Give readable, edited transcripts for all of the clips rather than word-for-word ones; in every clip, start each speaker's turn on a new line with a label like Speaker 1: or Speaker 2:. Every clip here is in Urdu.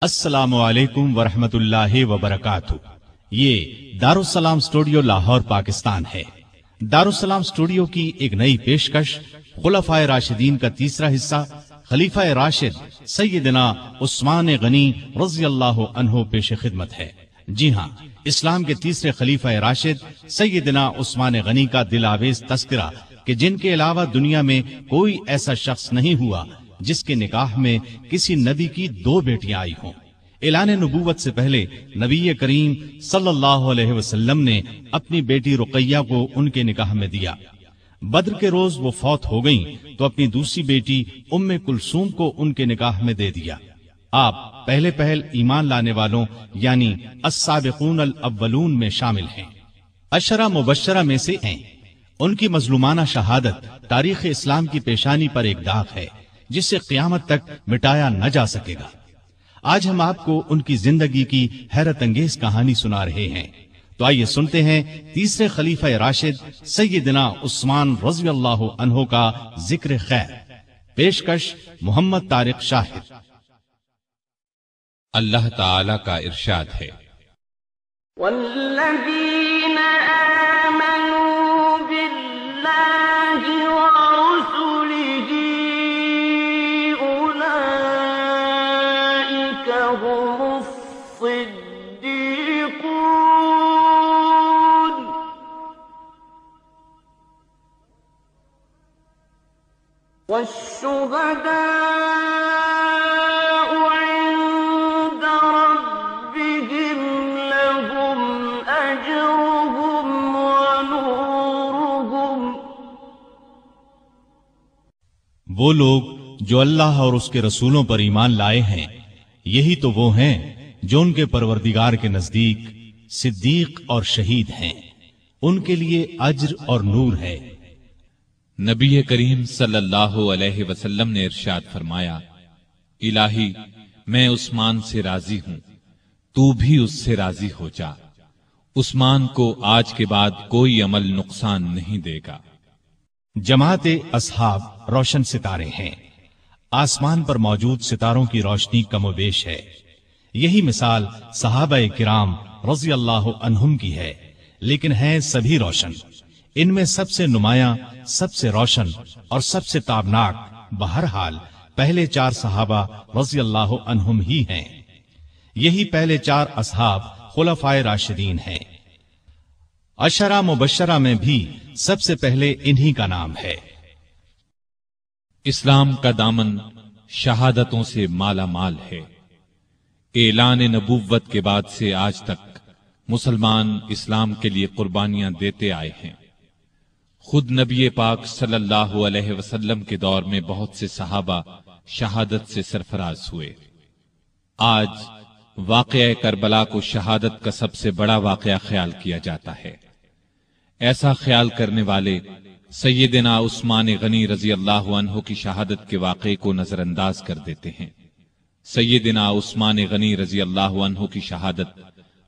Speaker 1: السلام علیکم ورحمۃ اللہ وبرکاتہ۔ یہ دارالسلام اسٹوڈیو لاہور پاکستان ہے۔ دارالسلام اسٹوڈیو کی ایک نئی پیشکش خلفائے راشدین کا تیسرا حصہ خلیفہ راشد سیدنا عثمان غنی رضی اللہ عنہ پیش خدمت ہے۔ جی ہاں، اسلام کے تیسرے خلیفہ راشد سیدنا عثمان غنی کا دل آویز تذکرہ کہ جن کے علاوہ دنیا میں کوئی ایسا شخص نہیں ہوا جس کے نکاح میں کسی نبی کی 2 بیٹیاں آئی ہوں۔ اعلان نبوت سے پہلے نبی کریم صلی اللہ علیہ وسلم نے اپنی بیٹی رقیہ کو ان کے نکاح میں دیا۔ بدر کے روز وہ فوت ہو گئیں تو اپنی دوسری بیٹی ام کلثوم کو ان کے نکاح میں دے دیا۔ آپ پہلے ایمان لانے والوں یعنی السابقون الاولون میں شامل ہیں، عشرہ مبشرہ میں سے ہیں۔ ان کی مظلومانہ شہادت تاریخ اسلام کی پیشانی پر ایک داغ ہے جسے قیامت تک مٹایا نہ جا سکے گا۔ آج ہم آپ کو ان کی زندگی کی حیرت انگیز کہانی سنا رہے ہیں، تو آئیے سنتے ہیں تیسرے خلیفہ راشد سیدنا عثمان رضی اللہ عنہ کا ذکر خیر۔ پیشکش محمد طارق شاہد۔
Speaker 2: اللہ تعالی کا ارشاد ہے،
Speaker 3: والذین آمنوا باللہ ورسلہ اولئک هم الصدیقون والشہداء عند ربهم لهم أجرهم ونورهم۔
Speaker 1: وہ لوگ جو اللہ اور اس کے رسولوں پر ایمان لائے ہیں، یہی تو وہ ہیں جو ان کے پروردگار کے نزدیک صدیق اور شہید ہیں، ان کے لیے اجر اور نور ہے۔
Speaker 2: نبی کریم صلی اللہ علیہ وسلم نے ارشاد فرمایا، الہی میں عثمان سے راضی ہوں، تو بھی اس سے راضی ہو جا۔ عثمان کو آج کے بعد کوئی عمل نقصان نہیں دے گا۔
Speaker 1: جماعت اصحاب روشن ستارے ہیں، آسمان پر موجود ستاروں کی روشنی کم و بیش ہے۔ یہی مثال صحابہ کرام رضی اللہ عنہم کی ہے، لیکن ہیں سبھی روشن۔ ان میں سب سے نمایاں، سب سے روشن اور سب سے تابناک بہرحال پہلے 4 صحابہ رضی اللہ عنہم ہی ہیں۔ یہی پہلے 4 اصحاب خلفائے راشدین ہیں۔ عشرہ مبشرہ میں بھی سب سے پہلے انہی کا نام ہے۔
Speaker 2: اسلام کا دامن شہادتوں سے مالا مال ہے۔ اعلان نبوت کے بعد سے آج تک مسلمان اسلام کے لیے قربانیاں دیتے آئے ہیں۔ خود نبی پاک صلی اللہ علیہ وسلم کے دور میں بہت سے صحابہ شہادت سے سرفراز ہوئے۔ آج واقعہ کربلا کو شہادت کا سب سے بڑا واقعہ خیال کیا جاتا ہے۔ ایسا خیال کرنے والے سیدنا عثمان غنی رضی اللہ عنہ کی شہادت کے واقعے کو نظر انداز کر دیتے ہیں۔ سیدنا عثمان غنی رضی اللہ عنہ کی شہادت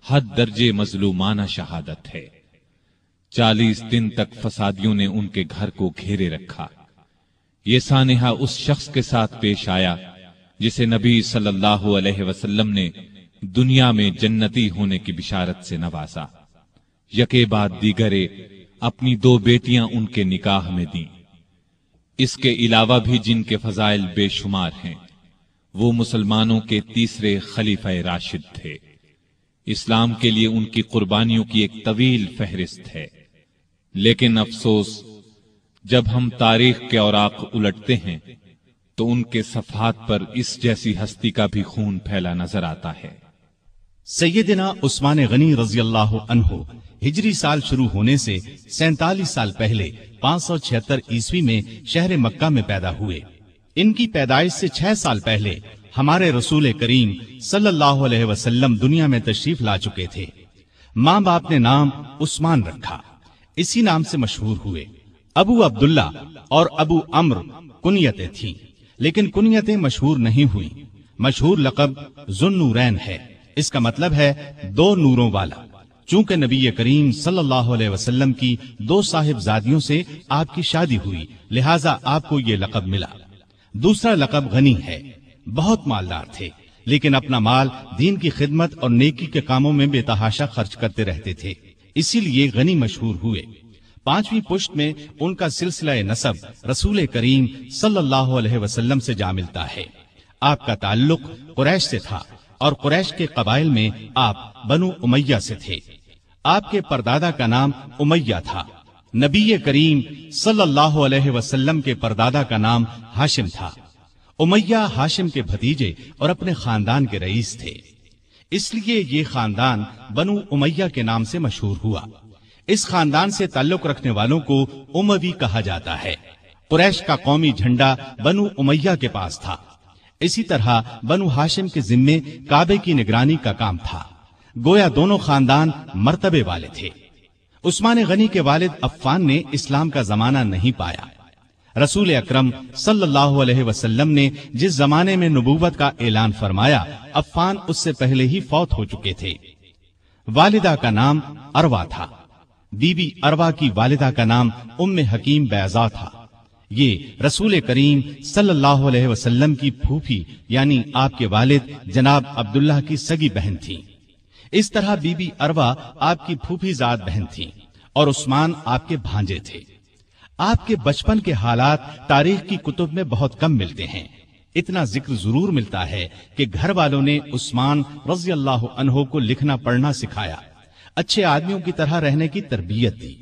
Speaker 2: حد درجے مظلومانہ شہادت ہے۔ 40 دن تک فسادیوں نے ان کے گھر کو گھیرے رکھا۔ یہ سانحہ اس شخص کے ساتھ پیش آیا جسے نبی صلی اللہ علیہ وسلم نے دنیا میں جنتی ہونے کی بشارت سے نوازا۔ یکے بعد دیگرے اپنی 2 بیٹیاں ان کے نکاح میں دیں۔ اس کے علاوہ بھی جن کے فضائل بے شمار ہیں، وہ مسلمانوں کے تیسرے خلیفہ راشد تھے۔ اسلام کے لیے ان کی قربانیوں کی ایک طویل فہرست ہے، لیکن افسوس جب ہم تاریخ کے اوراق الٹتے ہیں تو ان کے صفحات پر اس جیسی ہستی کا بھی خون پھیلا نظر آتا ہے۔
Speaker 1: سیدنا عثمان غنی رضی اللہ عنہ ہجری سال شروع ہونے سے 47 سال پہلے 576 عیسوی میں شہر مکہ میں پیدا ہوئے۔ ان کی پیدائش سے 6 سال پہلے ہمارے رسول کریم صلی اللہ علیہ وسلم دنیا میں تشریف لا چکے تھے۔ ماں باپ نے نام عثمان رکھا، اسی نام سے مشہور ہوئے۔ ابو عبداللہ اور ابو عمرو کنیتیں تھیں، لیکن کنیتیں مشہور نہیں ہوئیں۔ مشہور لقب ذو النورین ہے، اس کا مطلب ہے 2 نوروں والا۔ چونکہ نبی کریم صلی اللہ علیہ وسلم کی 2 صاحبزادیوں سے آپ کی شادی ہوئی، لہٰذا آپ کو یہ لقب ملا۔ دوسرا لقب غنی ہے، بہت مالدار تھے، لیکن اپنا مال دین کی خدمت اور نیکی کے کاموں میں بے تحاشا خرچ کرتے رہتے تھے، اسی لیے غنی مشہور ہوئے۔ 5ویں پشت میں ان کا سلسلہ نسب رسول کریم صلی اللہ علیہ وسلم سے جا ملتا ہے۔ آپ کا تعلق قریش سے تھا اور قریش کے قبائل میں آپ بنو امیہ سے تھے۔ آپ کے پردادا کا نام امیہ تھا۔ نبی کریم صلی اللہ علیہ وسلم کے پردادا کا نام ہاشم تھا۔ امیہ ہاشم کے بھتیجے اور اپنے خاندان کے رئیس تھے، اس لیے یہ خاندان بنو امیہ کے نام سے مشہور ہوا۔ اس خاندان سے تعلق رکھنے والوں کو اموی کہا جاتا ہے۔ قریش کا قومی جھنڈا بنو امیہ کے پاس تھا۔ اسی طرح بنو ہاشم کے ذمے کعبے کی نگرانی کا کام تھا۔ گویا دونوں خاندان مرتبے والے تھے۔ عثمان غنی کے والد عفان نے اسلام کا زمانہ نہیں پایا۔ رسول اکرم صلی اللہ علیہ وسلم نے جس زمانے میں نبوت کا اعلان فرمایا، عفان اس سے پہلے ہی فوت ہو چکے تھے۔ والدہ کا نام اروا تھا۔ بی بی اروا کی والدہ کا نام ام حکیم بیضا تھا۔ یہ رسول کریم صلی اللہ علیہ وسلم کی پھوپھی یعنی آپ کے والد جناب عبداللہ کی سگی بہن تھی۔ اس طرح بی بی اروا آپ کی پھوپھی زاد بہن تھی اور عثمان آپ کے بھانجے تھے۔ آپ کے بچپن کے حالات تاریخ کی کتب میں بہت کم ملتے ہیں۔ اتنا ذکر ضرور ملتا ہے کہ گھر والوں نے عثمان رضی اللہ عنہ کو لکھنا پڑھنا سکھایا، اچھے آدمیوں کی طرح رہنے کی تربیت دی۔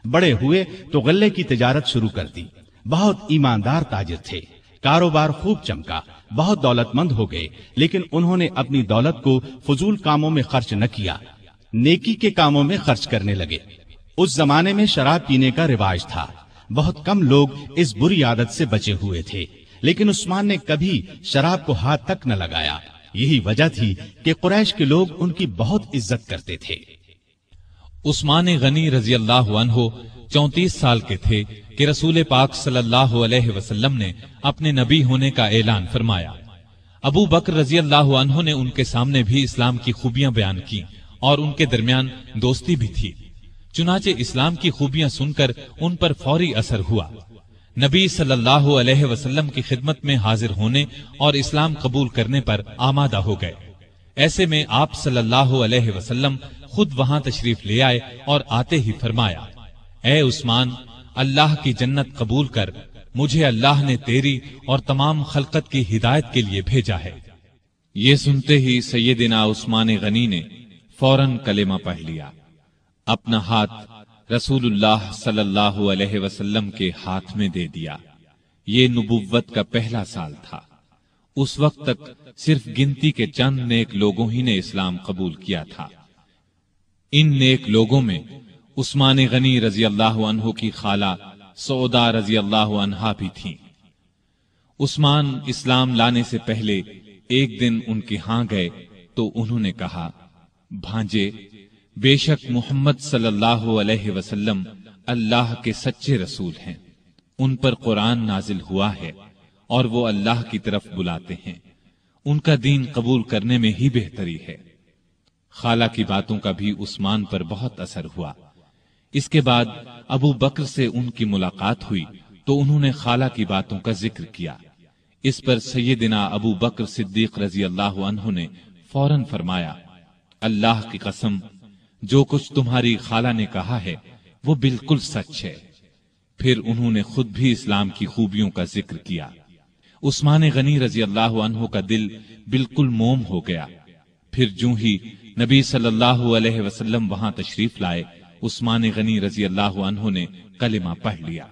Speaker 1: بڑے ہوئے تو غلے کی تجارت شروع کر دی۔ بہت ایماندار تاجر تھے، کاروبار خوب چمکا، بہت دولت مند ہو گئے، لیکن انہوں نے اپنی دولت کو فضول کاموں میں خرچ نہ کیا، نیکی کے کاموں میں خرچ کرنے لگے۔ اس زمانے میں شراب پینے کا رواج تھا، بہت کم لوگ اس بری عادت سے بچے ہوئے تھے، لیکن عثمان نے کبھی شراب کو ہاتھ تک نہ لگایا۔ یہی وجہ تھی کہ قریش کے لوگ ان کی بہت عزت کرتے تھے۔
Speaker 2: عثمان غنی رضی اللہ عنہ 34 سال کے تھے کہ رسول پاک صلی اللہ علیہ وسلم نے اپنے نبی ہونے کا اعلان فرمایا۔ ابو بکر رضی اللہ عنہ نے ان کے سامنے بھی اسلام کی خوبیاں بیان کی اور ان کے درمیان دوستی بھی تھی۔ چنانچہ اسلام کی خوبیاں سن کر ان پر فوری اثر ہوا۔ نبی صلی اللہ علیہ وسلم کی خدمت میں حاضر ہونے اور اسلام قبول کرنے پر آمادہ ہو گئے۔ ایسے میں آپ صلی اللہ علیہ وسلم خود وہاں تشریف لے آئے اور آتے ہی فرمایا، اے عثمان، اللہ کی جنت قبول کر، مجھے اللہ نے تیری اور تمام خلقت کی ہدایت کے لیے بھیجا ہے۔ یہ سنتے ہی سیدنا عثمان غنی نے فوراً کلمہ پڑھ لیا، اپنا ہاتھ رسول اللہ صلی اللہ علیہ وسلم کے ہاتھ میں دے دیا۔ یہ نبوت کا پہلا سال تھا۔ اس وقت تک صرف گنتی کے چند نیک لوگوں ہی نے اسلام قبول کیا تھا۔ ان نیک لوگوں میں عثمان غنی رضی اللہ عنہ کی خالہ سعودہ رضی اللہ عنہا بھی تھیں۔ عثمان اسلام لانے سے پہلے ایک دن ان کے ہاں گئے تو انہوں نے کہا، بھانجے، بے شک محمد صلی اللہ علیہ وسلم اللہ کے سچے رسول ہیں، ان پر قرآن نازل ہوا ہے اور وہ اللہ کی طرف بلاتے ہیں، ان کا دین قبول کرنے میں ہی بہتری ہے۔ خالہ کی باتوں کا بھی عثمان پر بہت اثر ہوا۔ اس کے بعد ابو بکر سے ان کی ملاقات ہوئی تو انہوں نے خالہ کی باتوں کا ذکر کیا۔ اس پر سیدنا ابو بکر صدیق رضی اللہ عنہ نے فوراً فرمایا، اللہ کی قسم، جو کچھ تمہاری خالہ نے کہا ہے وہ بالکل سچ ہے۔ پھر انہوں نے خود بھی اسلام کی خوبیوں کا ذکر کیا۔ عثمان غنی رضی اللہ عنہ کا دل بالکل موم ہو گیا۔ پھر جو ہی نبی صلی اللہ علیہ وسلم وہاں تشریف لائے، عثمان غنی رضی اللہ عنہ نے کلمہ پڑھ لیا۔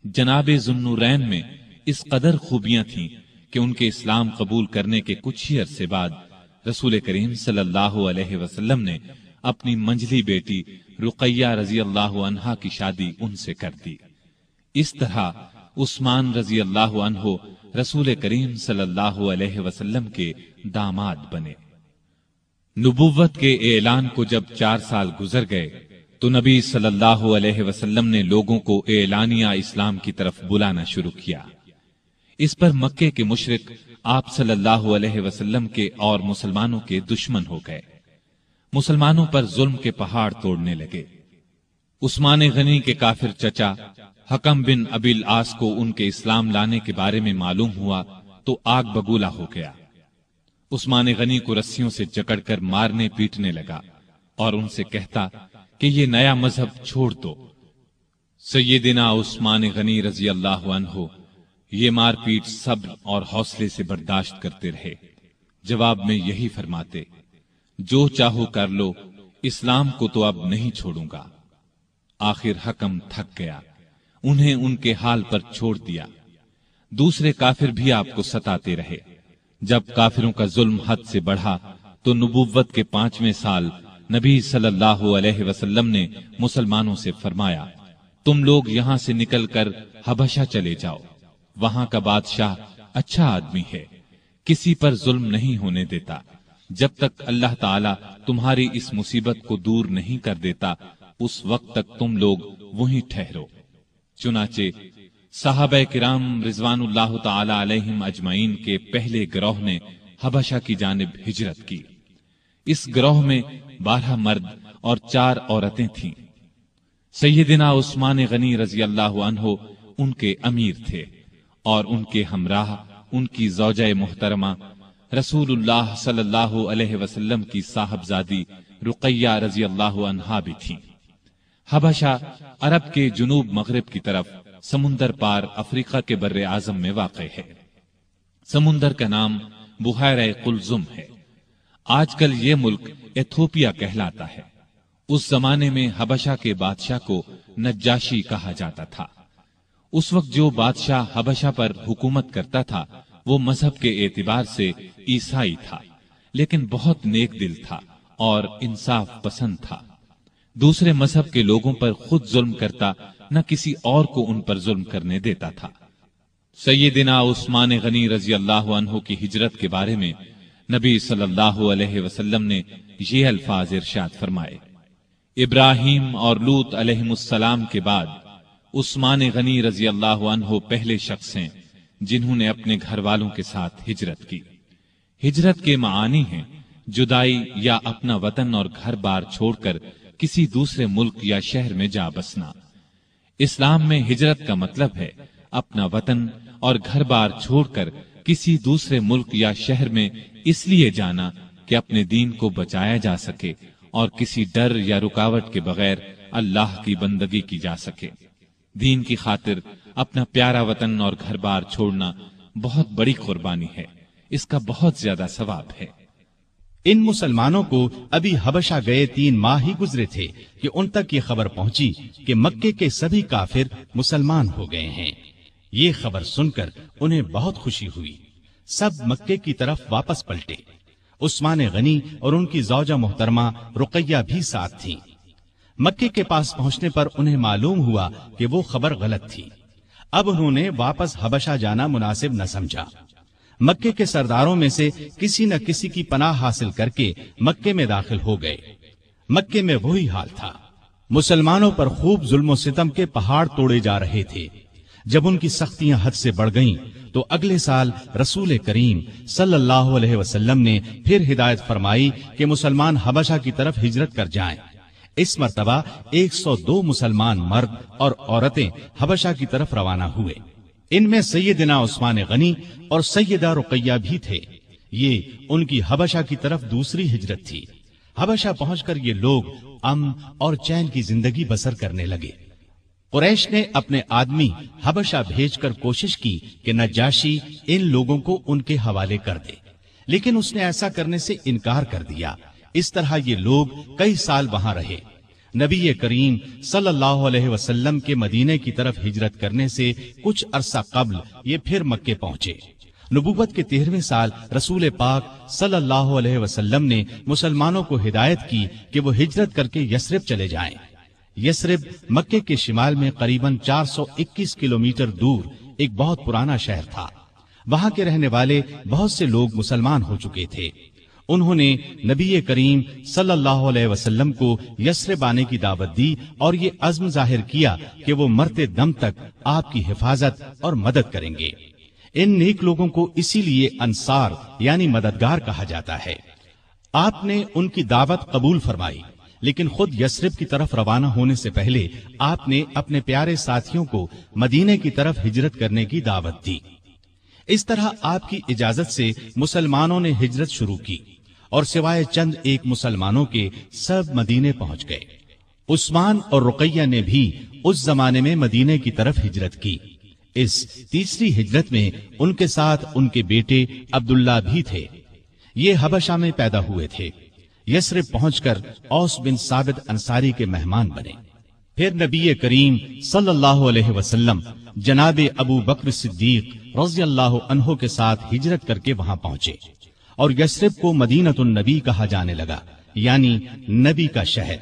Speaker 2: جناب ذوالنورین میں اس قدر خوبیاں تھیں کہ ان کے اسلام قبول کرنے کے کچھ ہی عرصے بعد رسول کریم صلی اللہ علیہ وسلم نے اپنی منجلی بیٹی رقیہ رضی اللہ عنہا کی شادی ان سے کر دی۔ اس طرح عثمان رضی اللہ عنہ رسول کریم صلی اللہ علیہ وسلم کے داماد بنے۔ نبوت کے اعلان کو جب 4 سال گزر گئے تو نبی صلی اللہ علیہ وسلم نے لوگوں کو اعلانیہ اسلام کی طرف بلانا شروع کیا۔ اس پر مکے کے مشرک آپ صلی اللہ علیہ وسلم کے اور مسلمانوں کے دشمن ہو گئے، مسلمانوں پر ظلم کے پہاڑ توڑنے لگے۔ عثمان غنی کے کافر چچا حکم بن ابی العاص کو ان کے اسلام لانے کے بارے میں معلوم ہوا تو آگ بگولا ہو گیا۔ عثمان غنی کو رسیوں سے جکڑ کر مارنے پیٹنے لگا اور ان سے کہتا کہ یہ نیا مذہب چھوڑ دو۔ سیدنا عثمان غنی رضی اللہ عنہ یہ مار پیٹ صبر اور حوصلے سے برداشت کرتے رہے، جواب میں یہی فرماتے، جو چاہو کر لو، اسلام کو تو اب نہیں چھوڑوں گا۔ آخر حکم تھک گیا، انہیں ان کے حال پر چھوڑ دیا۔ دوسرے کافر بھی آپ کو ستاتے رہے۔ جب کافروں کا ظلم حد سے بڑھا تو نبوت کے 5ویں سال نبی صلی اللہ علیہ وسلم نے مسلمانوں سے فرمایا، تم لوگ یہاں سے نکل کر حبشہ چلے جاؤ، وہاں کا بادشاہ اچھا آدمی ہے، کسی پر ظلم نہیں ہونے دیتا، جب تک اللہ تعالی تمہاری اس مصیبت کو دور نہیں کر دیتا اس وقت تک تم لوگ وہیں ٹھہرو۔ چنانچہ صحابہ کرام رضوان اللہ تعالی علیہم اجمعین کے پہلے گروہ نے حبشہ کی جانب ہجرت کی۔ اس گروہ میں 12 مرد اور 4 عورتیں تھیں۔ سیدنا عثمان غنی رضی اللہ عنہ ان کے امیر تھے اور ان کے ہمراہ ان کی زوجہ محترمہ رسول اللہ صلی اللہ علیہ وسلم کی صاحبزادی رقیہ رضی اللہ عنہا بھی تھیں۔ حبشہ عرب کے جنوب مغرب کی طرف سمندر پار افریقہ کے بر اعظم میں واقع ہے۔ سمندر کا نام بحیرہ قلزم ہے۔ آج کل یہ ملک ایتھوپیا کہلاتا ہے۔ اس زمانے میں حبشہ کے بادشاہ کو نجاشی کہا جاتا تھا۔ اس وقت جو بادشاہ حبشہ پر حکومت کرتا تھا وہ مذہب کے اعتبار سے عیسائی تھا، لیکن بہت نیک دل تھا اور انصاف پسند تھا۔ دوسرے مذہب کے لوگوں پر خود ظلم کرتا، نہ کسی اور کو ان پر ظلم کرنے دیتا تھا۔ سیدنا عثمان غنی رضی اللہ عنہ کی ہجرت کے بارے میں نبی صلی اللہ علیہ وسلم نے یہ الفاظ ارشاد فرمائے، ابراہیم اور لوط علیہم السلام کے بعد عثمان غنی رضی اللہ عنہ پہلے شخص ہیں جنہوں نے اپنے گھر والوں کے ساتھ ہجرت کی۔ ہجرت کے معانی ہیں جدائی یا اپنا وطن اور گھر بار چھوڑ کر کسی دوسرے ملک یا شہر میں جا بسنا۔ اسلام میں ہجرت کا مطلب ہے اپنا وطن اور گھر بار چھوڑ کر کسی دوسرے ملک یا شہر میں اس لیے جانا کہ اپنے دین کو بچایا جا سکے اور کسی ڈر یا رکاوٹ کے بغیر اللہ کی بندگی کی جا سکے۔ دین کی خاطر اپنا پیارا وطن اور گھر بار چھوڑنا بہت بڑی قربانی ہے، اس کا بہت زیادہ ثواب ہے۔
Speaker 1: ان مسلمانوں کو ابھی حبشہ گئے 3 ماہ ہی گزرے تھے کہ ان تک یہ خبر پہنچی کہ مکے کے سبھی کافر مسلمان ہو گئے ہیں۔ یہ خبر سن کر انہیں بہت خوشی ہوئی، سب مکے کی طرف واپس پلٹے۔ عثمان غنی اور ان کی زوجہ محترمہ رقیہ بھی ساتھ تھیں۔ مکے کے پاس پہنچنے پر انہیں معلوم ہوا کہ وہ خبر غلط تھی۔ اب انہوں نے واپس حبشہ جانا مناسب نہ سمجھا۔ مکے کے سرداروں میں سے کسی نہ کسی کی پناہ حاصل کر کے مکے میں داخل ہو گئے۔ مکے میں وہی حال تھا، مسلمانوں پر خوب ظلم و ستم کے پہاڑ توڑے جا رہے تھے۔ جب ان کی سختیاں حد سے بڑھ گئیں تو اگلے سال رسول کریم صلی اللہ علیہ وسلم نے پھر ہدایت فرمائی کہ مسلمان حبشہ کی طرف ہجرت کر جائیں۔ اس مرتبہ 102 مسلمان مرد اور عورتیں حبشہ کی طرف روانہ ہوئے۔ ان میں سیدنا عثمان غنی اور سیدہ رقیہ بھی تھے۔ یہ ان کی حبشہ کی طرف دوسری ہجرت تھی۔ حبشہ پہنچ کر یہ لوگ امن اور چین کی زندگی بسر کرنے لگے۔ قریش نے اپنے آدمی حبشہ بھیج کر کوشش کی کہ نجاشی ان لوگوں کو ان کے حوالے کر دے، لیکن اس نے ایسا کرنے سے انکار کر دیا۔ اس طرح یہ لوگ کئی سال وہاں رہے۔ نبی کریم صلی اللہ علیہ وسلم کے مدینے کی طرف ہجرت کرنے سے کچھ عرصہ قبل یہ پھر مکے پہنچے۔ نبوت کے 13ویں سال رسول پاک صلی اللہ علیہ وسلم نے مسلمانوں کو ہدایت کی کہ وہ ہجرت کر کے یثرب چلے جائیں۔ یثرب مکے کے شمال میں قریباً 421 کلومیٹر دور ایک بہت پرانا شہر تھا۔ وہاں کے رہنے والے بہت سے لوگ مسلمان ہو چکے تھے۔ انہوں نے نبی کریم صلی اللہ علیہ وسلم کو یثرب آنے کی دعوت دی اور یہ عزم ظاہر کیا کہ وہ مرتے دم تک آپ کی حفاظت اور مدد کریں گے۔ ان نیک لوگوں کو اسی لیے انصار یعنی مددگار کہا جاتا ہے۔ آپ نے ان کی دعوت قبول فرمائی، لیکن خود یثرب کی طرف روانہ ہونے سے پہلے آپ نے اپنے پیارے ساتھیوں کو مدینے کی طرف ہجرت کرنے کی دعوت دی۔ اس طرح آپ کی اجازت سے مسلمانوں نے ہجرت شروع کی اور سوائے چند ایک مسلمانوں کے سب مدینے پہنچ گئے۔ عثمان اور رقیہ نے بھی اس زمانے میں مدینے کی طرف ہجرت کی۔ اس تیسری ہجرت میں ان کے ساتھ ان کے بیٹے عبداللہ بھی تھے۔ یہ حبشہ میں پیدا ہوئے تھے۔ یثرب پہنچ کر اوس بن ثابت انصاری کے مہمان بنے۔ پھر نبی کریم صلی اللہ علیہ وسلم جناب ابو بکر صدیق رضی اللہ عنہ کے ساتھ ہجرت کر کے وہاں پہنچے اور یثرب کو مدینۃ النبی کہا جانے لگا، یعنی نبی کا شہر۔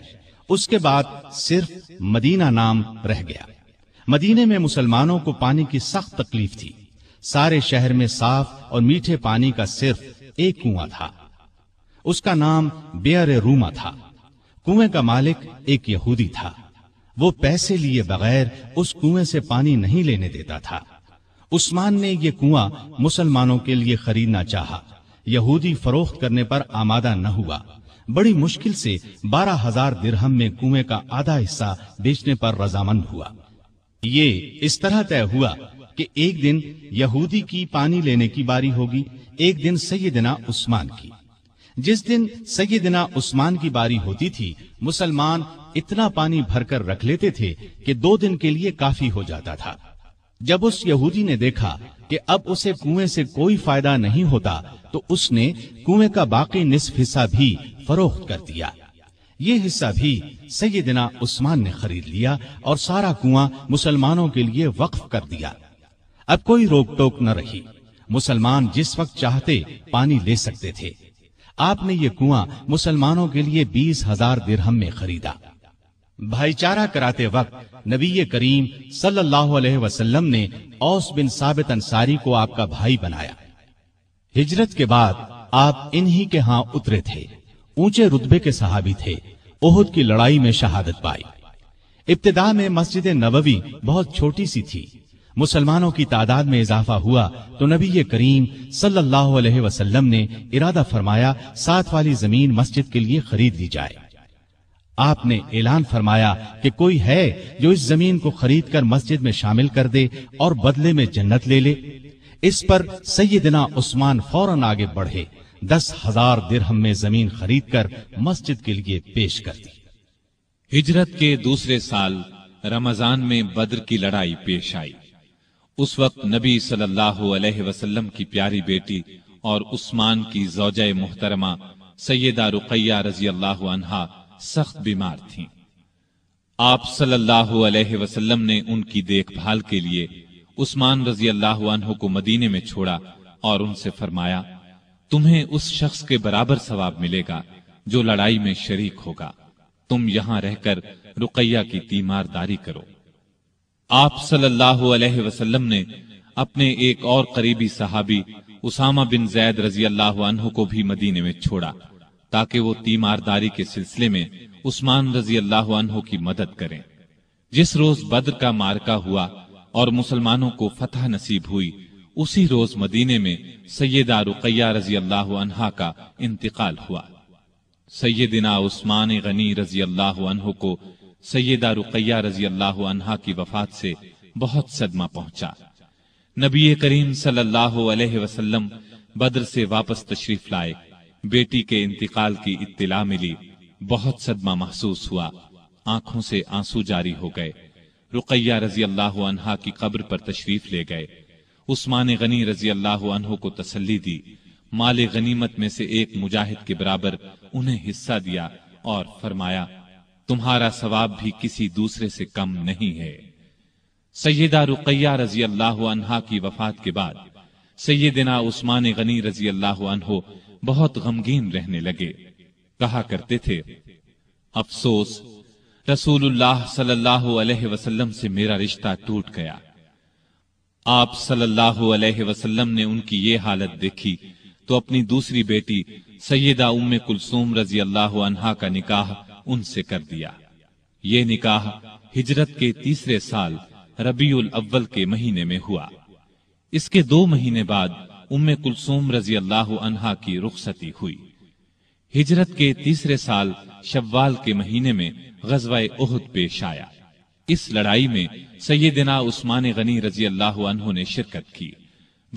Speaker 1: اس کے بعد صرف مدینہ نام رہ گیا۔ مدینے میں مسلمانوں کو پانی کی سخت تکلیف تھی۔ سارے شہر میں صاف اور میٹھے پانی کا صرف ایک کنواں تھا، اس کا نام بیئر روما تھا۔ کنویں کا مالک ایک یہودی تھا۔ وہ پیسے لیے بغیر اس کنویں سے پانی نہیں لینے دیتا تھا۔ عثمان نے یہ کنواں مسلمانوں کے لیے خریدنا چاہا۔ یہودی فروخت کرنے پر آمادہ نہ ہوا۔ بڑی مشکل سے 12,000 درہم میں کنویں کا آدھا حصہ بیچنے پر رضامند ہوا۔ یہ اس طرح طے ہوا کہ ایک دن یہودی کی پانی لینے کی باری ہوگی، ایک دن سیدنا عثمان کی۔ جس دن سیدنا عثمان کی باری ہوتی تھی، مسلمان اتنا پانی بھر کر رکھ لیتے تھے کہ 2 دن کے لیے کافی ہو جاتا تھا۔ جب اس یہودی نے دیکھا کہ اب اسے کنویں سے کوئی فائدہ نہیں ہوتا تو اس نے کنویں کا باقی نصف حصہ بھی فروخت کر دیا۔ یہ حصہ بھی سیدنا عثمان نے خرید لیا اور سارا کنواں مسلمانوں کے لیے وقف کر دیا۔ اب کوئی روک ٹوک نہ رہی، مسلمان جس وقت چاہتے پانی لے سکتے تھے۔ آپ نے یہ کنواں مسلمانوں کے لیے 20,000 درہم میں خریدا۔ بھائی چارہ کراتے وقت نبی کریم صلی اللہ علیہ وسلم نے اوس بن ثابت انصاری کو آپ کا بھائی بنایا۔ ہجرت کے بعد آپ انہی کے ہاں اترے تھے۔ اونچے رتبے کے صحابی تھے۔ احد کی لڑائی میں شہادت پائی۔ ابتدا میں مسجد نبوی بہت چھوٹی سی تھی۔ مسلمانوں کی تعداد میں اضافہ ہوا تو نبی کریم صلی اللہ علیہ وسلم نے ارادہ فرمایا 7 والی زمین مسجد کے لیے خرید لی جائے۔ آپ نے اعلان فرمایا کہ کوئی ہے جو اس زمین کو خرید کر مسجد میں شامل کر دے اور بدلے میں جنت لے لے۔ اس پر سیدنا عثمان فوراً آگے بڑھے، 10,000 درہم میں زمین خرید کر مسجد کے لیے پیش کر دی۔
Speaker 2: ہجرت کے دوسرے سال رمضان میں بدر کی لڑائی پیش آئی۔ اس وقت نبی صلی اللہ علیہ وسلم کی پیاری بیٹی اور عثمان کی زوجہ محترمہ سیدہ رقیہ رضی اللہ عنہا سخت بیمار تھیں۔ آپ صلی اللہ علیہ وسلم نے ان کی دیکھ بھال کے لیے عثمان رضی اللہ عنہ کو مدینے میں چھوڑا اور ان سے فرمایا، تمہیں اس شخص کے برابر ثواب ملے گا جو لڑائی میں شریک ہوگا۔ تم یہاں رہ کر رقیہ کی تیمارداری کرو۔ آپ صلی اللہ علیہ وسلم نے اپنے ایک اور قریبی صحابی اسامہ بن زید رضی اللہ عنہ کو بھی مدینے میں چھوڑا تاکہ وہ تیمارداری کے سلسلے میں عثمان رضی اللہ عنہ کی مدد کریں۔ جس روز بدر کا معرکہ ہوا اور مسلمانوں کو فتح نصیب ہوئی، اسی روز مدینے میں سیدہ رقیہ رضی اللہ عنہا کا انتقال ہوا۔ سیدنا عثمان غنی رضی اللہ عنہ کو سیدہ رقیہ رضی اللہ عنہا کی وفات سے بہت صدمہ پہنچا۔ نبی کریم صلی اللہ علیہ وسلم بدر سے واپس تشریف لائے۔ بیٹی کے انتقال کی اطلاع ملی، بہت صدمہ محسوس ہوا، آنکھوں سے آنسو جاری ہو گئے۔ رقیہ رضی اللہ عنہا کی قبر پر تشریف لے گئے۔ عثمان غنی رضی اللہ عنہ کو تسلی دی، مال غنیمت میں سے ایک مجاہد کے برابر انہیں حصہ دیا اور فرمایا، تمہارا ثواب بھی کسی دوسرے سے کم نہیں ہے۔ سیدہ رقیہ رضی اللہ عنہا کی وفات کے بعد سیدنا عثمان غنی رضی اللہ عنہ بہت غمگین رہنے لگے۔ کہا کرتے تھے، افسوس، رسول اللہ صلی اللہ علیہ وسلم سے میرا رشتہ ٹوٹ گیا۔ آپ صلی اللہ علیہ وسلم نے ان کی یہ حالت دیکھی تو اپنی دوسری بیٹی سیدہ ام کلثوم رضی اللہ عنہا کا نکاح ان سے کر دیا۔ یہ نکاح ہجرت کے تیسرے سال ربیع الاول کے مہینے میں ہوا۔ اس کے 2 مہینے بعد ام کلثوم رضی اللہ عنہا کی رخصتی ہوئی۔ ہجرت کے تیسرے سال شوال کے مہینے میں غزوہ احد پیش آیا۔ اس لڑائی میں سیدنا عثمان غنی رضی اللہ عنہ نے شرکت کی۔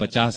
Speaker 2: 50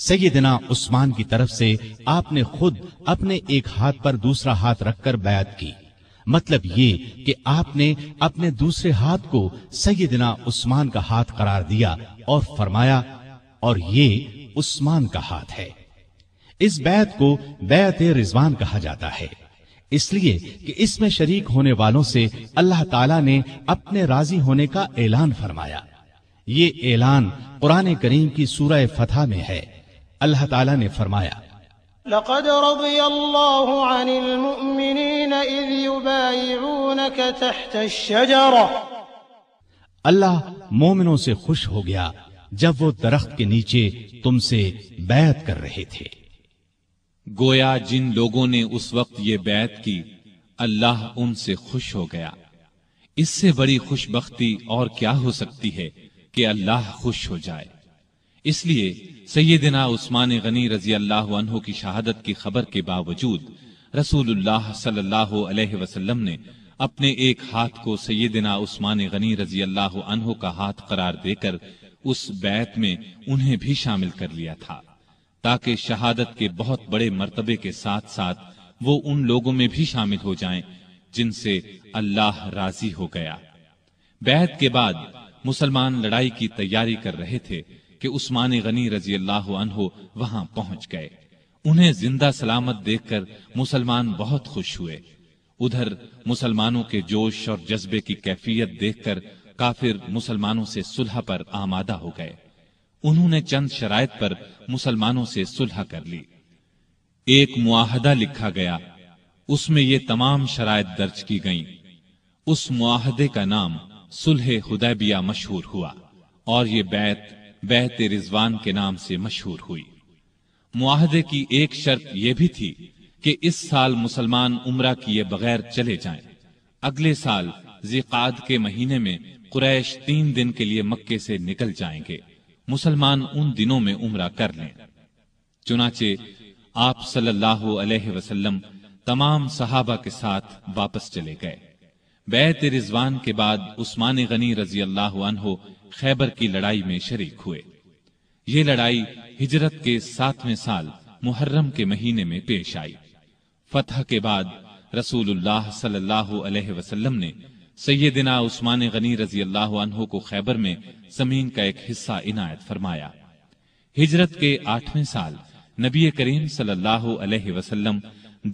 Speaker 1: سیدنا عثمان کی طرف سے آپ نے خود اپنے ایک ہاتھ پر دوسرا ہاتھ رکھ کر بیعت کی، مطلب یہ کہ آپ نے اپنے دوسرے ہاتھ کو سیدنا عثمان کا ہاتھ قرار دیا اور فرمایا، اور یہ عثمان کا ہاتھ ہے۔ اس بیعت کو بیعت رضوان کہا جاتا ہے، اس لیے کہ اس میں شریک ہونے والوں سے اللہ تعالیٰ نے اپنے راضی ہونے کا اعلان فرمایا۔ یہ اعلان قرآن کریم کی سورہ فتح میں ہے۔ اللہ تعالیٰ نے فرمایا،
Speaker 4: لقد رضي الله عن المؤمنين إذ يبايعونك تحت الشجرة۔
Speaker 1: اللہ مومنوں سے خوش ہو گیا جب وہ درخت کے نیچے تم سے بیعت کر رہے تھے۔
Speaker 2: گویا جن لوگوں نے اس وقت یہ بیعت کی اللہ ان سے خوش ہو گیا۔ اس سے بڑی خوش بختی اور کیا ہو سکتی ہے کہ اللہ خوش ہو جائے۔ اس لیے سیدنا عثمان غنی رضی اللہ عنہ کی شہادت کی خبر کے باوجود رسول اللہ صلی اللہ علیہ وسلم نے اپنے ایک ہاتھ کو سیدنا عثمان غنی رضی اللہ عنہ کا ہاتھ قرار دے کر اس بیعت میں انہیں بھی شامل کر لیا تھا، تاکہ شہادت کے بہت بڑے مرتبے کے ساتھ ساتھ وہ ان لوگوں میں بھی شامل ہو جائیں جن سے اللہ راضی ہو گیا۔ بیعت کے بعد مسلمان لڑائی کی تیاری کر رہے تھے کہ عثمان غنی رضی اللہ عنہ وہاں پہنچ گئے۔ انہیں زندہ سلامت دیکھ کر مسلمان بہت خوش ہوئے۔ ادھر مسلمانوں کے جوش اور جذبے کی کیفیت دیکھ کر کافر مسلمانوں سے صلح پر آمادہ ہو گئے۔ انہوں نے چند شرائط پر مسلمانوں سے صلح کر لی۔ ایک معاہدہ لکھا گیا، اس میں یہ تمام شرائط درج کی گئیں۔ اس معاہدے کا نام صلح حدیبیہ مشہور ہوا اور یہ بیعت رضوان کے نام سے مشہور ہوئی۔ معاہدے کی ایک شرط یہ بھی تھی کہ اس سال مسلمان عمرہ کیے بغیر چلے جائیں۔ اگلے سال ذی قعدہ کے مہینے میں قریش 3 دن کے لیے مکے سے نکل جائیں گے، مسلمان ان دنوں میں عمرہ کر لیں۔ چنانچہ آپ صلی اللہ علیہ وسلم تمام صحابہ کے ساتھ واپس چلے گئے۔ بیعت رضوان کے بعد عثمان غنی رضی اللہ عنہ خیبر کی لڑائی میں شریک ہوئے۔ یہ لڑائی ہجرت کے 7ویں سال محرم کے مہینے میں پیش آئی۔ فتح کے بعد رسول اللہ صلی اللہ علیہ وسلم نے سیدنا عثمان غنی رضی اللہ عنہ کو خیبر میں زمین کا ایک حصہ عنایت فرمایا۔ ہجرت کے 8ویں سال نبی کریم صلی اللہ علیہ وسلم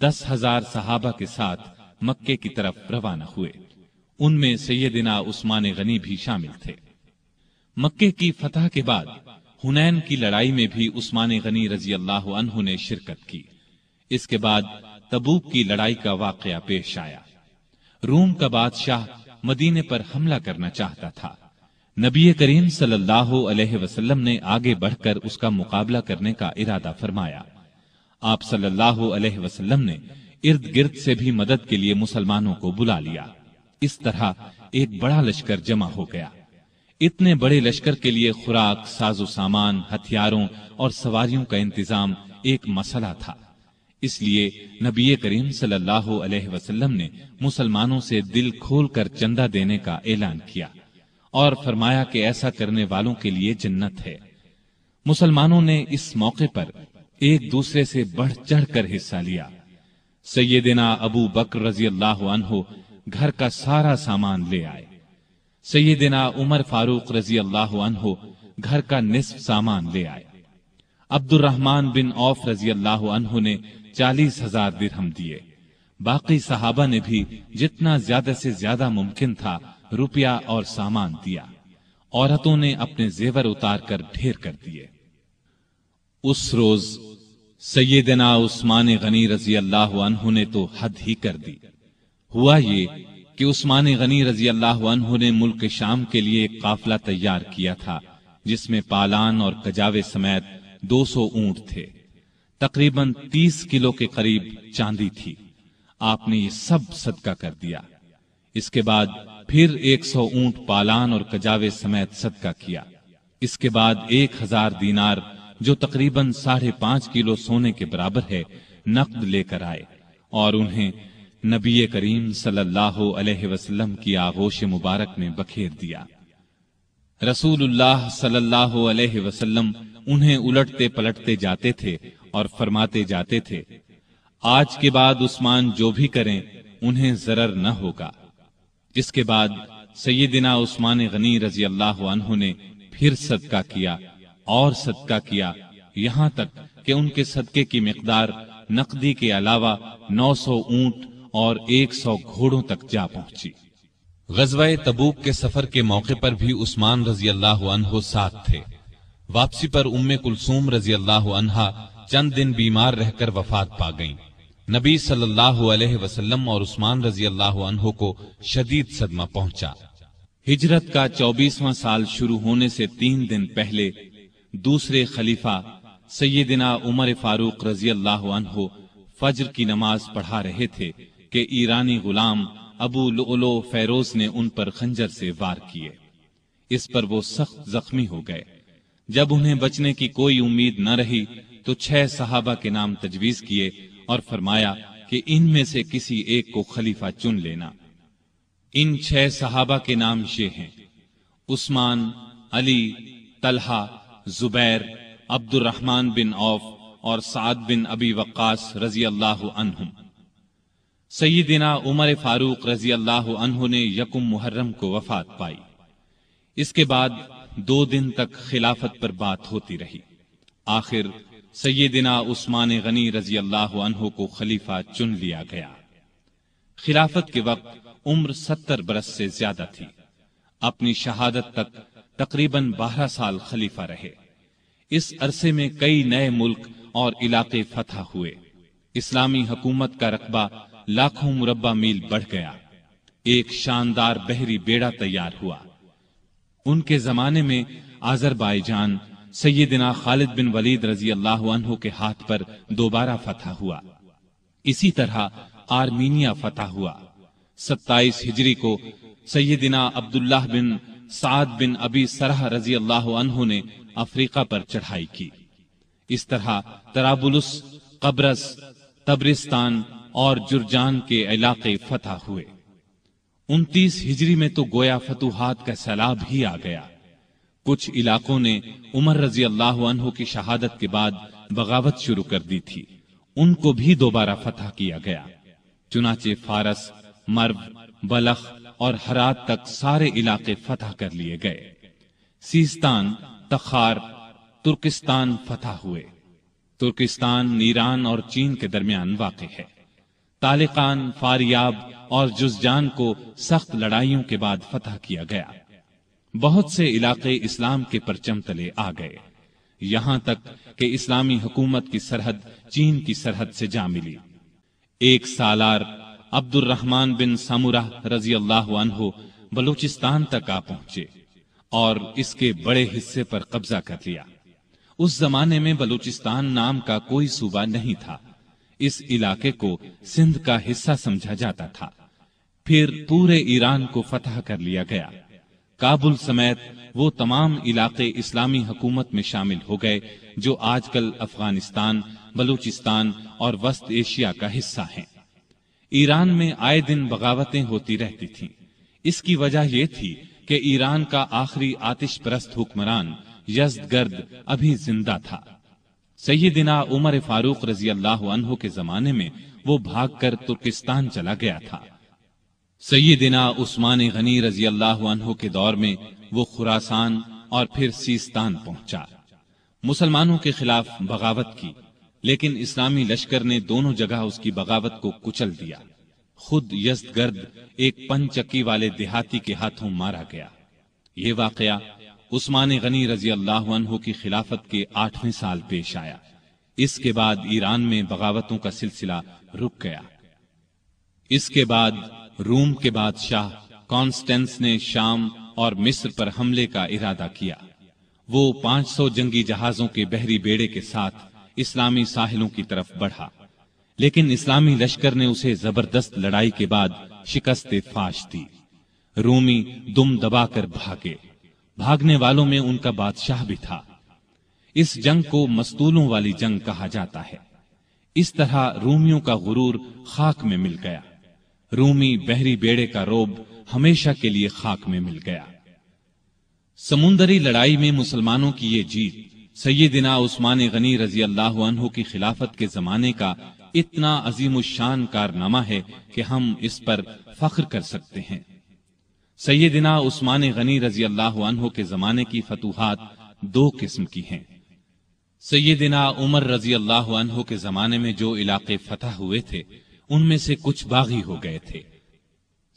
Speaker 2: 10,000 صحابہ کے ساتھ مکے کی طرف روانہ ہوئے۔ ان میں سیدنا عثمان غنی بھی شامل تھے۔ مکے کی فتح کے بعد حنین کی لڑائی میں بھی عثمان غنی رضی اللہ عنہ نے شرکت کی۔ اس کے بعد تبوک کی لڑائی کا واقعہ پیش آیا۔ روم کا بادشاہ مدینے پر حملہ کرنا چاہتا تھا۔ نبی کریم صلی اللہ علیہ وسلم نے آگے بڑھ کر اس کا مقابلہ کرنے کا ارادہ فرمایا۔ آپ صلی اللہ علیہ وسلم نے ارد گرد سے بھی مدد کے لیے مسلمانوں کو بلا لیا۔ اس طرح ایک بڑا لشکر جمع ہو گیا۔ اتنے بڑے لشکر کے لیے خوراک، ساز و سامان، ہتھیاروں اور سواریوں کا انتظام ایک مسئلہ تھا۔ اس لیے نبی کریم صلی اللہ علیہ وسلم نے مسلمانوں سے دل کھول کر چندہ دینے کا اعلان کیا اور فرمایا کہ ایسا کرنے والوں کے لیے جنت ہے۔ مسلمانوں نے اس موقع پر ایک دوسرے سے بڑھ چڑھ کر حصہ لیا۔ سیدنا ابو بکر رضی اللہ عنہ گھر کا سارا سامان لے آئے۔ سیدنا عمر فاروق رضی اللہ عنہ گھر کا نصف سامان لے آئے۔ عبد الرحمن بن عوف رضی اللہ عنہ نے 40,000 درہم دیے۔ باقی صحابہ نے بھی جتنا زیادہ سے زیادہ ممکن تھا روپیہ اور سامان دیا۔ عورتوں نے اپنے زیور اتار کر ڈھیر کر دیے۔ اس روز سیدنا عثمان غنی رضی اللہ عنہ نے تو حد ہی کر دی۔ ہوا یہ کہ عثمان غنی رضی اللہ عنہ نے ملک شام کے لیے ایک قافلہ تیار کیا تھا جس میں پالان اور کجاوے سمیت 200 اونٹ تھے۔ تقریباً 30 کلو کے قریب چاندی تھی۔ آپ نے یہ سب صدقہ کر دیا۔ اس کے بعد پھر 100 اونٹ پالان اور کجاوے سمیت صدقہ کیا۔ اس کے بعد 1000 دینار جو تقریباً 5.5 کلو سونے کے برابر ہے نقد لے کر آئے اور انہیں نبی کریم صلی اللہ علیہ وسلم کی آغوش مبارک میں بکھیر دیا۔ رسول اللہ صلی اللہ علیہ وسلم انہیں الٹتے پلٹتے جاتے تھے اور فرماتے جاتے تھے، آج کے بعد عثمان جو بھی کریں انہیں ضرر نہ ہوگا۔ اس کے بعد سیدنا عثمان غنی رضی اللہ عنہ نے پھر صدقہ کیا اور صدقہ کیا، یہاں تک کہ ان کے صدقے کی مقدار نقدی کے علاوہ 900 اونٹ اور 100 گھوڑوں تک جا پہنچی۔ غزوہ تبوک کے سفر کے موقع پر بھی عثمان رضی اللہ عنہ ساتھ تھے۔ واپسی پر ام کلثوم رضی اللہ عنہا چند دن بیمار رہ کر وفات پا گئیں۔ نبی صلی اللہ علیہ وسلم اور عثمان رضی اللہ عنہ کو شدید صدمہ پہنچا۔ ہجرت کا 24واں سال شروع ہونے سے 3 دن پہلے دوسرے خلیفہ سیدنا عمر فاروق رضی اللہ عنہ فجر کی نماز پڑھا رہے تھے کہ ایرانی غلام ابو لؤلؤ فیروز نے ان پر خنجر سے وار کیے۔ اس پر وہ سخت زخمی ہو گئے۔ جب انہیں بچنے کی کوئی امید نہ رہی تو 6 صحابہ کے نام تجویز کیے اور فرمایا کہ ان میں سے کسی ایک کو خلیفہ چن لینا۔ ان 6 صحابہ کے نام یہ ہیں: عثمان، علی، طلحہ، زبیر، عبد الرحمن بن عوف اور سعد بن ابی وقاص رضی اللہ عنہم۔ سیدنا عمر فاروق رضی اللہ عنہ نے 1 محرم کو وفات پائی۔ اس کے بعد 2 دن تک خلافت پر بات ہوتی رہی۔ آخر سیدنا عثمان غنی رضی اللہ عنہ کو خلیفہ چن لیا گیا۔ خلافت کے وقت عمر 70 برس سے زیادہ تھی۔ اپنی شہادت تک تقریباً 12 سال خلیفہ رہے۔ اس عرصے میں کئی نئے ملک اور علاقے فتح ہوئے۔ اسلامی حکومت کا رقبہ لاکھوں مربع میل بڑھ گیا۔ ایک شاندار بحری بیڑا تیار ہوا۔ ان کے زمانے میں آذربائیجان سیدنا خالد بن ولید رضی اللہ عنہ کے ہاتھ پر دوبارہ فتح ہوا۔ اسی طرح آرمینیا فتح ہوا۔ 27 ہجری کو سیدنا عبداللہ بن سعد بن ابی سرح رضی اللہ عنہ نے افریقہ پر چڑھائی کی۔ اس طرح طرابلس، قبرص، تبرستان اور جرجان کے علاقے فتح ہوئے۔ 29 ہجری میں تو گویا فتوحات کا سیلاب ہی آ گیا۔ کچھ علاقوں نے عمر رضی اللہ عنہ کی شہادت کے بعد بغاوت شروع کر دی تھی، ان کو بھی دوبارہ فتح کیا گیا۔ چنانچہ فارس، مرو، بلخ اور ہرات تک سارے علاقے فتح کر لیے گئے۔ سیستان، تخار، ترکستان فتح ہوئے۔ ترکستان ایران اور چین کے درمیان واقع ہے۔ طالقان، فاریاب اور جزجان کو سخت لڑائیوں کے بعد فتح کیا گیا۔ بہت سے علاقے اسلام کے پرچم تلے آ گئے، یہاں تک کہ اسلامی حکومت کی سرحد چین کی سرحد سے جا ملی۔ ایک سالار عبد الرحمن بن سمرہ رضی اللہ عنہ بلوچستان تک آ پہنچے اور اس کے بڑے حصے پر قبضہ کر لیا۔ اس زمانے میں بلوچستان نام کا کوئی صوبہ نہیں تھا۔ اس علاقے کو سندھ کا حصہ سمجھا جاتا تھا۔ پھر پورے ایران کو فتح کر لیا گیا۔ کابل سمیت وہ تمام علاقے اسلامی حکومت میں شامل ہو گئے جو آج کل افغانستان، بلوچستان اور وسط ایشیا کا حصہ ہیں۔ ایران میں آئے دن بغاوتیں ہوتی رہتی تھیں۔ اس کی وجہ یہ تھی کہ ایران کا آخری آتش پرست حکمران یزدگرد ابھی زندہ تھا۔ سیدنا عمر فاروق رضی اللہ عنہ کے زمانے میں وہ بھاگ کر ترکستان چلا گیا تھا۔ سیدنا عثمان غنی رضی اللہ عنہ کے دور میں وہ خراسان اور پھر سیستان پہنچا۔ مسلمانوں کے خلاف بغاوت کی، لیکن اسلامی لشکر نے دونوں جگہ اس کی بغاوت کو کچل دیا۔ خود یزدگرد ایک پن چکی والے دیہاتی کے ہاتھوں مارا گیا۔ یہ واقعہ عثمان غنی رضی اللہ عنہ کی خلافت کے 8ویں سال پیش آیا۔ اس کے بعد ایران میں بغاوتوں کا سلسلہ رک گیا۔ اس کے بعد روم کے بادشاہ کانسٹینس نے شام اور مصر پر حملے کا ارادہ کیا۔ وہ 500 جنگی جہازوں کے بحری بیڑے کے ساتھ اسلامی ساحلوں کی طرف بڑھا، لیکن اسلامی لشکر نے اسے زبردست لڑائی کے بعد شکست فاش دی۔ رومی دم دبا کر بھاگے۔ بھاگنے والوں میں ان کا بادشاہ بھی تھا۔ اس جنگ کو مستولوں والی جنگ کہا جاتا ہے۔ اس طرح رومیوں کا غرور خاک میں مل گیا۔ رومی بحری بیڑے کا روب ہمیشہ کے لیے خاک میں مل گیا۔ سمندری لڑائی میں مسلمانوں کی یہ جیت سیدنا عثمان غنی رضی اللہ عنہ کی خلافت کے زمانے کا اتنا عظیم الشان کارنامہ ہے کہ ہم اس پر فخر کر سکتے ہیں۔ سیدنا عثمان غنی رضی اللہ عنہ کے زمانے کی فتوحات دو قسم کی ہیں۔ سیدنا عمر رضی اللہ عنہ کے زمانے میں جو علاقے فتح ہوئے تھے ان میں سے کچھ باغی ہو گئے تھے۔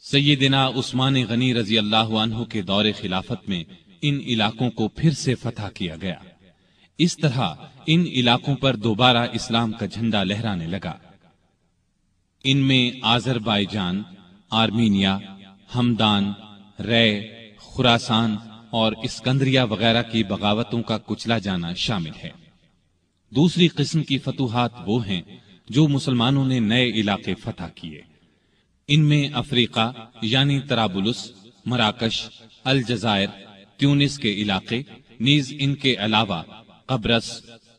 Speaker 2: سیدنا عثمان غنی رضی اللہ عنہ کے دور خلافت میں ان علاقوں کو پھر سے فتح کیا گیا۔ اس طرح ان علاقوں پر دوبارہ اسلام کا جھنڈا لہرانے لگا۔ ان میں آذربائیجان، آرمینیا، ہمدان، رے، خراسان اور اسکندریہ وغیرہ کی بغاوتوں کا کچلا جانا شامل ہے۔ دوسری قسم کی فتوحات وہ ہیں جو مسلمانوں نے نئے علاقے فتح کیے۔ ان میں افریقہ یعنی طرابلس، مراکش، الجزائر، تیونس کے علاقے، نیز ان کے علاوہ قبرص،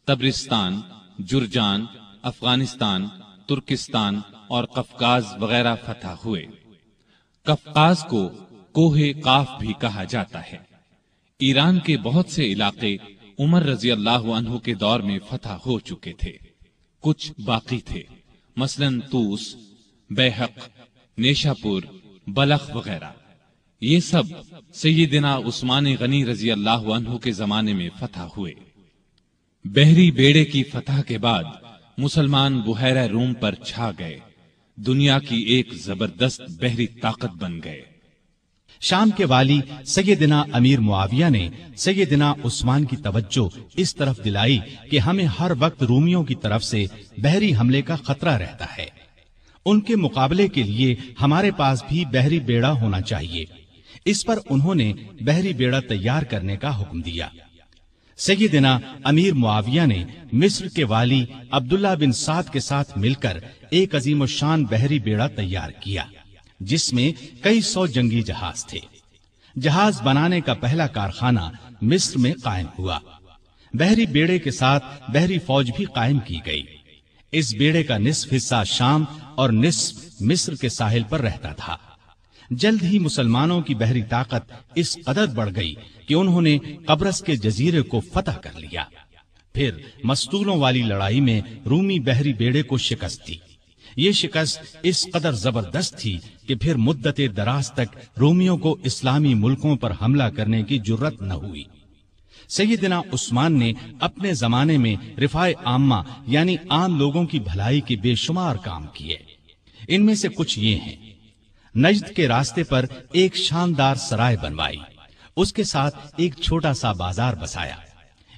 Speaker 2: طبرستان، جرجان، افغانستان، ترکستان اور قفقاز وغیرہ فتح ہوئے۔ قفقاز کو کوہ قاف بھی کہا جاتا ہے۔ ایران کے بہت سے علاقے عمر رضی اللہ عنہ کے دور میں فتح ہو چکے تھے، کچھ باقی تھے، مثلا طوس، بیحق، نیشاپور، بلخ وغیرہ۔ یہ سب سیدنا عثمان غنی رضی اللہ عنہ کے زمانے میں فتح ہوئے۔ بحری بیڑے کی فتح کے بعد مسلمان بحیرہ روم پر چھا گئے، دنیا کی ایک زبردست بحری طاقت بن گئے۔
Speaker 1: شام کے والی سیدنا امیر معاویہ نے سیدنا عثمان کی توجہ اس طرف دلائی کہ ہمیں ہر وقت رومیوں کی طرف سے بحری حملے کا خطرہ رہتا ہے، ان کے مقابلے کے لیے ہمارے پاس بھی بحری بیڑا ہونا چاہیے۔ اس پر انہوں نے بحری بیڑا تیار کرنے کا حکم دیا۔ سیدنا امیر معاویہ نے مصر کے والی عبداللہ بن سعد کے ساتھ مل کر ایک عظیم الشان بحری بیڑا تیار کیا، جس میں کئی 100 جنگی جہاز تھے۔ جہاز بنانے کا پہلا کارخانہ مصر میں قائم ہوا۔ بحری بیڑے کے ساتھ بحری فوج بھی قائم کی گئی۔ اس بیڑے کا نصف حصہ شام اور نصف مصر کے ساحل پر رہتا تھا۔ جلد ہی مسلمانوں کی بحری طاقت اس قدر بڑھ گئی کہ انہوں نے قبرص کے جزیرے کو فتح کر لیا۔ پھر مستولوں والی لڑائی میں رومی بحری بیڑے کو شکست دی۔ یہ شکست اس قدر زبردست تھی کہ پھر مدت دراز تک رومیوں کو اسلامی ملکوں پر حملہ کرنے کی جرت نہ ہوئی۔ سیدنا عثمان نے اپنے زمانے میں رفاع عامہ یعنی عام لوگوں کی بھلائی کے بے شمار کام کیے۔ ان میں سے کچھ یہ ہیں: نجد کے راستے پر ایک شاندار سرائے بنوائی، اس کے ساتھ ایک چھوٹا سا بازار بسایا،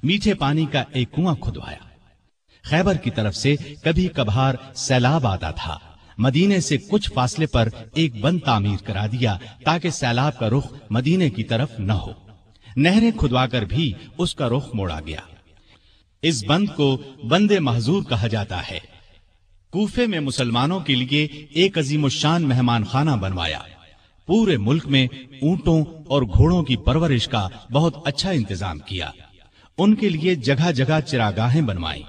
Speaker 1: میٹھے پانی کا ایک کنواں کھدوایا۔ خیبر کی طرف سے کبھی کبھار سیلاب آتا تھا، مدینے سے کچھ فاصلے پر ایک بند تعمیر کرا دیا تاکہ سیلاب کا رخ مدینے کی طرف نہ ہو۔ نہریں کھدوا کر بھی اس کا رخ موڑا گیا۔ اس بند کو بند محظور کہا جاتا ہے۔ کوفے میں مسلمانوں کے لیے ایک عظیم الشان مہمان خانہ بنوایا۔ پورے ملک میں اونٹوں اور گھوڑوں کی پرورش کا بہت اچھا انتظام کیا۔ ان کے لیے جگہ جگہ چراگاہیں بنوائیں،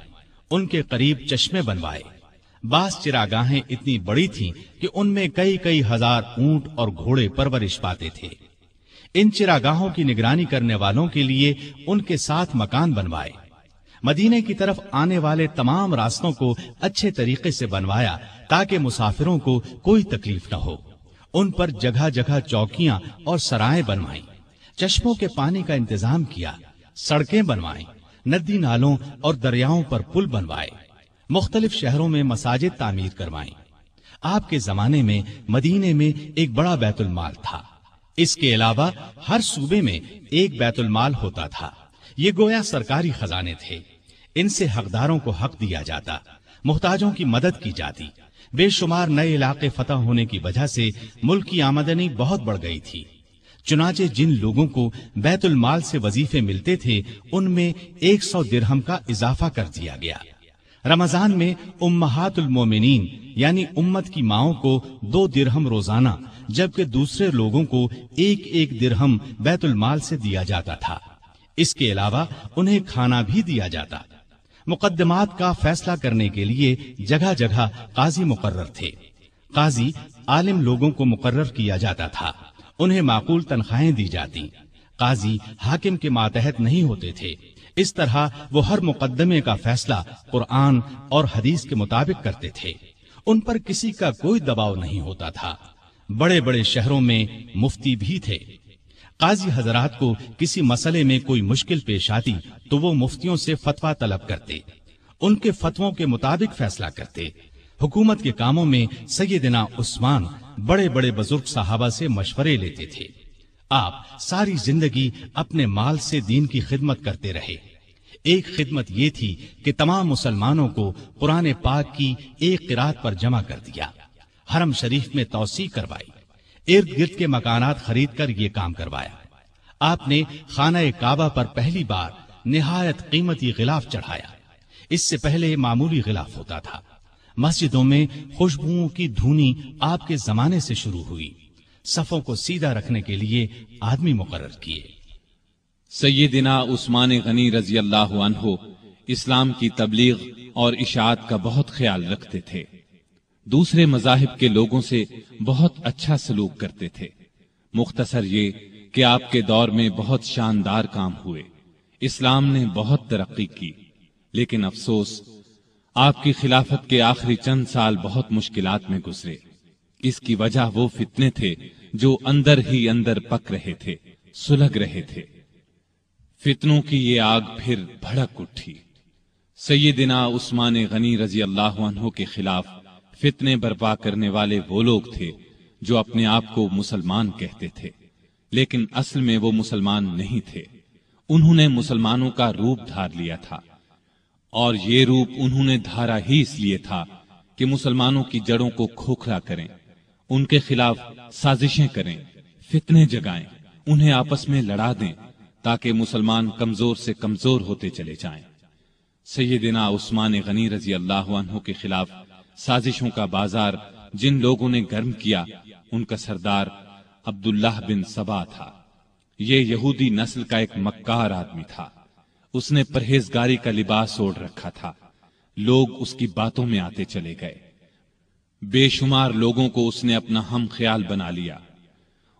Speaker 1: ان کے قریب چشمے بنوائے۔ بعض چراگاہیں اتنی بڑی تھیں کہ ان میں کئی ہزار اونٹ اور گھوڑے پرورش پاتے تھے۔ ان چراگاہوں کی نگرانی کرنے والوں کے لیے ان کے ساتھ مکان بنوائے۔ مدینے کی طرف آنے والے تمام راستوں کو اچھے طریقے سے بنوایا تاکہ مسافروں کو کوئی تکلیف نہ ہو۔ ان پر جگہ جگہ چوکیاں اور سرائیں بنوائیں، چشموں کے پانی کا انتظام کیا، سڑکیں بنوائیں، ندی نالوں اور دریاؤں پر پل بنوائے، مختلف شہروں میں مساجد تعمیر کروائیں۔ آپ کے زمانے میں مدینے میں ایک بڑا بیت المال تھا۔ اس کے علاوہ ہر صوبے میں ایک بیت المال ہوتا تھا۔ یہ گویا سرکاری خزانے تھے۔ ان سے حقداروں کو حق دیا جاتا، محتاجوں کی مدد کی جاتی۔ بے شمار نئے علاقے فتح ہونے کی وجہ سے ملک کی آمدنی بہت بڑھ گئی تھی۔ چنانچہ جن لوگوں کو بیت المال سے وظیفے ملتے تھے ان میں 100 درہم کا اضافہ کر دیا گیا۔ رمضان میں امہات المومنین یعنی امت کی ماؤں کو 2 درہم روزانہ، جبکہ دوسرے لوگوں کو 1 درہم بیت المال سے دیا جاتا تھا۔ اس کے علاوہ انہیں کھانا بھی دیا جاتا۔ مقدمات کا فیصلہ کرنے کے لیے جگہ جگہ قاضی مقرر تھے۔ قاضی عالم لوگوں کو مقرر کیا جاتا تھا، انہیں معقول تنخواہیں دی جاتی۔ قاضی حاکم کے ماتحت نہیں ہوتے تھے، اس طرح وہ ہر مقدمے کا فیصلہ قرآن اور حدیث کے مطابق کرتے تھے۔ ان پر کسی کا کوئی دباؤ نہیں ہوتا تھا۔ بڑے بڑے شہروں میں مفتی بھی تھے۔ قاضی حضرات کو کسی مسئلے میں کوئی مشکل پیش آتی تو وہ مفتیوں سے فتویٰ طلب کرتے، ان کے فتووں کے مطابق فیصلہ کرتے۔ حکومت کے کاموں میں سیدنا عثمان بڑے بڑے بزرگ صحابہ سے مشورے لیتے تھے۔ آپ ساری زندگی اپنے مال سے دین کی خدمت کرتے رہے۔ ایک خدمت یہ تھی کہ تمام مسلمانوں کو قرآن پاک کی ایک قرات پر جمع کر دیا، حرم شریف میں توسیع کروائی، ارد گرد کے مکانات خرید کر یہ کام کروایا۔ آپ نے خانہ کعبہ پر پہلی بار نہایت قیمتی غلاف چڑھایا۔ اس سے پہلے معمولی غلاف ہوتا تھا۔ مسجدوں میں خوشبوؤں کی دھونی آپ کے زمانے سے شروع ہوئی۔ صفوں کو سیدھا رکھنے کے لیے آدمی مقرر کیے۔
Speaker 2: سیدنا عثمان غنی رضی اللہ عنہ اسلام کی تبلیغ اور اشاعت کا بہت خیال رکھتے تھے۔ دوسرے مذاہب کے لوگوں سے بہت اچھا سلوک کرتے تھے۔ مختصر یہ کہ آپ کے دور میں بہت شاندار کام ہوئے، اسلام نے بہت ترقی کی، لیکن افسوس آپ کی خلافت کے آخری چند سال بہت مشکلات میں گزرے۔ اس کی وجہ وہ فتنے تھے جو اندر ہی اندر پک رہے تھے، سلگ رہے تھے۔ فتنوں کی یہ آگ پھر بھڑک اٹھی۔ سیدنا عثمان غنی رضی اللہ عنہ کے خلاف فتنے برپا کرنے والے وہ لوگ تھے جو اپنے آپ کو مسلمان کہتے تھے، لیکن اصل میں وہ مسلمان نہیں تھے۔ انہوں نے مسلمانوں کا روپ دھار لیا تھا، اور یہ روپ انہوں نے دھارا ہی اس لیے تھا کہ مسلمانوں کی جڑوں کو کھوکھلا کریں، ان کے خلاف سازشیں کریں، فتنے جگائیں، انہیں آپس میں لڑا دیں تاکہ مسلمان کمزور سے کمزور ہوتے چلے جائیں۔ سیدنا عثمان غنی رضی اللہ عنہ کے خلاف سازشوں کا بازار جن لوگوں نے گرم کیا، ان کا سردار عبداللہ بن سبا تھا۔ یہ یہودی نسل کا ایک مکار آدمی تھا۔ اس نے پرہیزگاری کا لباس اوڑھ رکھا تھا۔ لوگ اس کی باتوں میں آتے چلے گئے۔ بے شمار لوگوں کو اس نے اپنا ہم خیال بنا لیا۔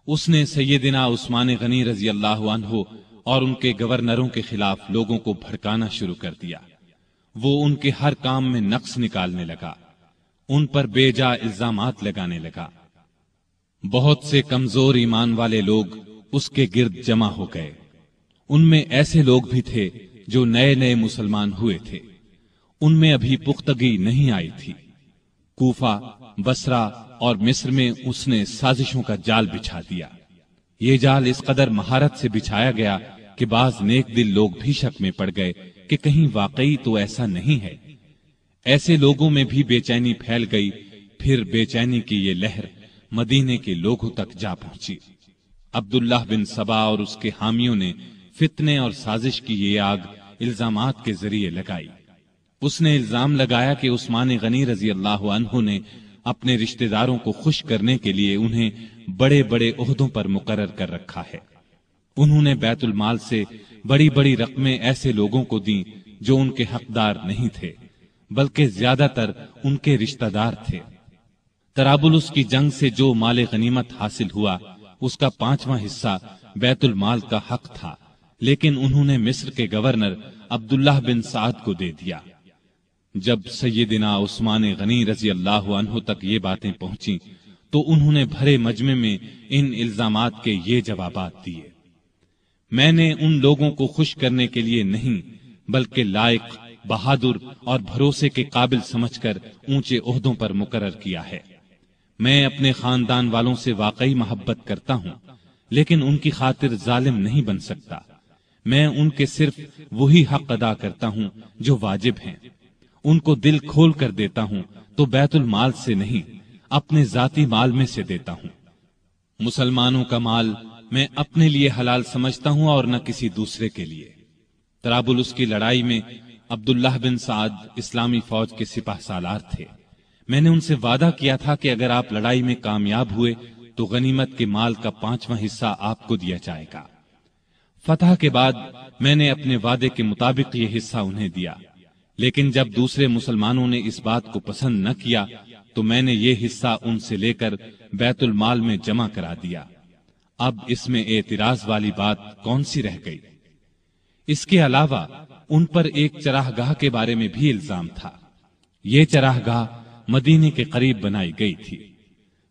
Speaker 2: اس نے سیدنا عثمان غنی رضی اللہ عنہ اور ان کے گورنروں کے خلاف لوگوں کو بھڑکانا شروع کر دیا۔ وہ ان کے ہر کام میں نقص نکالنے لگا، ان پر بے جا الزامات لگانے لگا۔ بہت سے کمزور ایمان والے لوگ اس کے گرد جمع ہو گئے۔ ان میں ایسے لوگ بھی تھے جو نئے نئے مسلمان ہوئے تھے، ان میں ابھی پختگی نہیں آئی تھی۔ کوفہ، بصرہ اور مصر میں اس نے سازشوں کا جال بچھا دیا۔ یہ جال اس قدر مہارت سے بچھایا گیا کہ بعض نیک دل لوگ بھی شک میں پڑ گئے کہ کہیں واقعی تو ایسا نہیں ہے۔ ایسے لوگوں میں بھی بے چینی پھیل گئی۔ پھر بے چینی کی یہ لہر مدینے کے لوگوں تک جا پہنچی۔ عبداللہ بن سبا اور اس کے حامیوں نے فتنے اور سازش کی یہ آگ الزامات کے ذریعے لگائی۔ اس نے الزام لگایا کہ عثمان غنی رضی اللہ عنہ نے اپنے رشتہ داروں کو خوش کرنے کے لیے انہیں بڑے بڑے عہدوں پر مقرر کر رکھا ہے۔ انہوں نے بیت المال سے بڑی بڑی رقمیں ایسے لوگوں کو دیں جو ان کے حقدار نہیں تھے، بلکہ زیادہ تر ان کے رشتہ دار تھے۔ طرابلس کی جنگ سے جو مال غنیمت حاصل ہوا، اس کا 5واں حصہ بیت المال کا حق تھا، لیکن انہوں نے مصر کے گورنر عبداللہ بن سعد کو دے دیا۔ جب سیدنا عثمان غنی رضی اللہ عنہ تک یہ باتیں پہنچیں تو انہوں نے بھرے مجمع میں ان الزامات کے یہ جوابات دیے۔ میں نے ان لوگوں کو خوش کرنے کے لیے نہیں، بلکہ لائق، بہادر اور بھروسے کے قابل سمجھ کر اونچے عہدوں پر مقرر کیا ہے۔ میں اپنے خاندان والوں سے واقعی محبت کرتا ہوں، لیکن ان کی خاطر ظالم نہیں بن سکتا۔ میں ان کے صرف وہی حق ادا کرتا ہوں جو واجب ہیں۔ ان کو دل کھول کر دیتا ہوں تو بیت المال سے نہیں، اپنے ذاتی مال میں سے دیتا ہوں۔ مسلمانوں کا مال میں اپنے لیے حلال سمجھتا ہوں اور نہ کسی دوسرے کے لیے۔ طرابلس کی لڑائی میں عبداللہ بن سعد اسلامی فوج کے سپاہ سالار تھے۔ میں نے ان سے وعدہ کیا تھا کہ اگر آپ لڑائی میں کامیاب ہوئے تو غنیمت کے مال کا 5واں حصہ آپ کو دیا جائے گا۔ فتح کے بعد میں نے اپنے وعدے کے مطابق یہ حصہ انہیں دیا، لیکن جب دوسرے مسلمانوں نے اس بات کو پسند نہ کیا تو میں نے یہ حصہ ان سے لے کر بیت المال میں جمع کرا دیا۔ اب اس میں اعتراض والی بات کون سی رہ گئی؟ اس کے علاوہ ان پر ایک چراگاہ کے بارے میں بھی الزام تھا۔ یہ چراگاہ مدینے کے قریب بنائی گئی تھی۔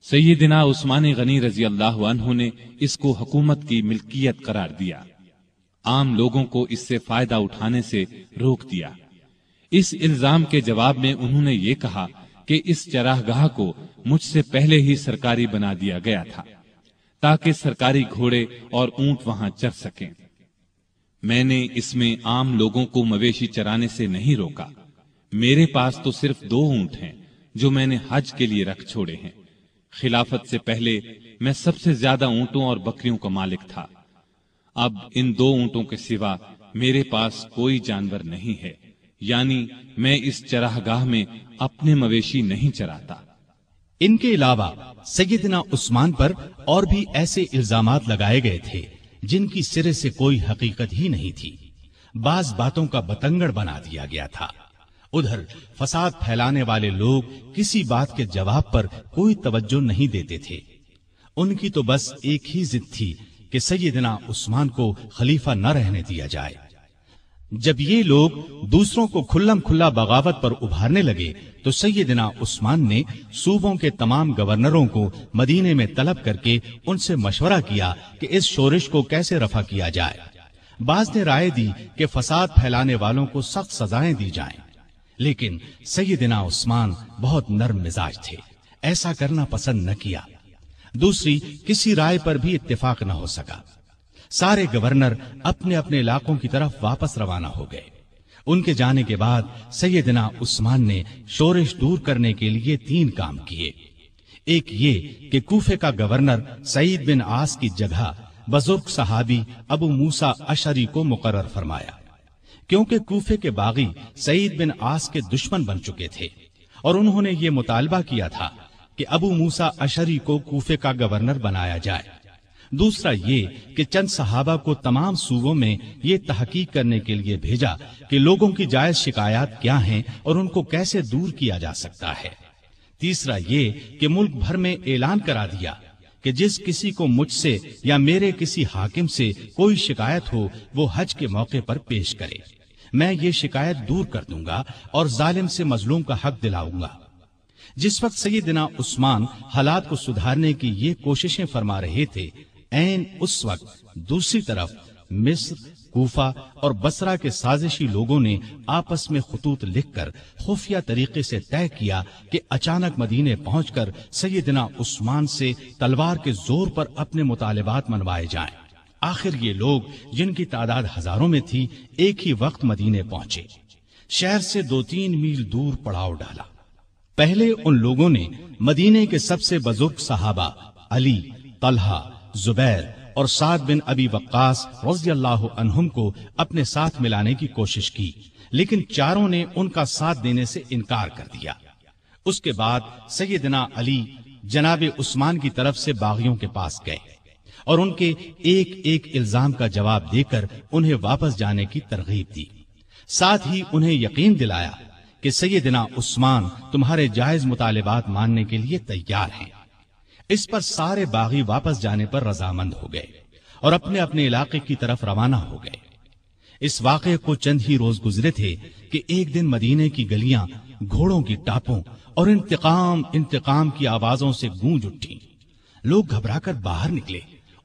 Speaker 2: سیدنا عثمان غنی رضی اللہ عنہ نے اس کو حکومت کی ملکیت قرار دیا، عام لوگوں کو اس سے فائدہ اٹھانے سے روک دیا۔ اس الزام کے جواب میں انہوں نے یہ کہا کہ اس چراگاہ کو مجھ سے پہلے ہی سرکاری بنا دیا گیا تھا تاکہ سرکاری گھوڑے اور اونٹ وہاں چر سکیں۔ میں نے اس میں عام لوگوں کو مویشی چرانے سے نہیں روکا۔ میرے پاس تو صرف 2 اونٹ ہیں جو میں نے حج کے لیے رکھ چھوڑے ہیں۔ خلافت سے پہلے میں سب سے زیادہ اونٹوں اور بکریوں کا مالک تھا۔ اب ان 2 اونٹوں کے سوا میرے پاس کوئی جانور نہیں ہے، یعنی میں اس چراگاہ میں اپنے مویشی نہیں چراتا۔
Speaker 1: ان کے علاوہ سیدنا عثمان پر اور بھی ایسے الزامات لگائے گئے تھے جن کی سرے سے کوئی حقیقت ہی نہیں تھی۔ بعض باتوں کا بتنگڑ بنا دیا گیا تھا۔ ادھر فساد پھیلانے والے لوگ کسی بات کے جواب پر کوئی توجہ نہیں دیتے تھے۔ ان کی تو بس ایک ہی ضد تھی کہ سیدنا عثمان کو خلیفہ نہ رہنے دیا جائے۔ جب یہ لوگ دوسروں کو کھلم کھلا بغاوت پر ابھارنے لگے تو سیدنا عثمان نے صوبوں کے تمام گورنروں کو مدینے میں طلب کر کے ان سے مشورہ کیا کہ اس شورش کو کیسے رفع کیا جائے۔ بعض نے رائے دی کہ فساد پھیلانے والوں کو سخت سزائیں دی جائیں، لیکن سیدنا عثمان بہت نرم مزاج تھے، ایسا کرنا پسند نہ کیا۔ دوسری کسی رائے پر بھی اتفاق نہ ہو سکا۔ سارے گورنر اپنے اپنے علاقوں کی طرف واپس روانہ ہو گئے۔ ان کے جانے کے بعد سیدنا عثمان نے شورش دور کرنے کے لیے 3 کام کیے۔ ایک یہ کہ کوفے کا گورنر سعید بن عاص کی جگہ بزرگ صحابی ابو موسیٰ اشعری کو مقرر فرمایا، کیونکہ کوفے کے باغی سعید بن عاص کے دشمن بن چکے تھے اور انہوں نے یہ مطالبہ کیا تھا کہ ابو موسیٰ اشعری کو کوفے کا گورنر بنایا جائے۔ دوسرا یہ کہ چند صحابہ کو تمام صوبوں میں یہ تحقیق کرنے کے لیے بھیجا کہ لوگوں کی جائز شکایات کیا ہیں اور ان کو کیسے دور کیا جا سکتا ہے۔ تیسرا یہ کہ ملک بھر میں اعلان کرا دیا کہ جس کسی کو مجھ سے یا میرے کسی حاکم سے کوئی شکایت ہو وہ حج کے موقع پر پیش کرے، میں یہ شکایت دور کر دوں گا اور ظالم سے مظلوم کا حق دلاؤں گا۔ جس وقت سیدنا عثمان حالات کو سدھارنے کی یہ کوششیں فرما رہے تھے، عین اس وقت دوسری طرف مصر، کوفہ اور بصرہ کے سازشی لوگوں نے آپس میں خطوط لکھ کر خفیہ طریقے سے طے کیا کہ اچانک مدینے پہنچ کر سیدنا عثمان سے تلوار کے زور پر اپنے مطالبات منوائے جائیں۔ آخر یہ لوگ، جن کی تعداد ہزاروں میں تھی، ایک ہی وقت مدینے پہنچے۔ شہر سے 2-3 میل دور پڑاؤ ڈالا۔ پہلے ان لوگوں نے مدینے کے سب سے بزرگ صحابہ علی، طلحہ، زبیر اور سعد بن ابی وقاص رضی اللہ عنہم کو اپنے ساتھ ملانے کی کوشش کی، لیکن چاروں نے ان کا ساتھ دینے سے انکار کر دیا۔ اس کے بعد سیدنا علی جناب عثمان کی طرف سے باغیوں کے پاس گئے اور ان کے ایک ایک الزام کا جواب دے کر انہیں واپس جانے کی ترغیب دی، ساتھ ہی انہیں یقین دلایا کہ سیدنا عثمان تمہارے جائز مطالبات ماننے کے لیے تیار ہیں۔ اس پر سارے باغی واپس جانے پر رضامند ہو گئے اور اپنے اپنے علاقے کی طرف روانہ ہو گئے۔ اس واقعے کو چند ہی روز گزرے تھے کہ ایک دن مدینے کی گلیاں گھوڑوں کی ٹاپوں اور انتقام انتقام کی آوازوں سے گونج اٹھی۔ لوگ گھبرا کر باہر نکلے۔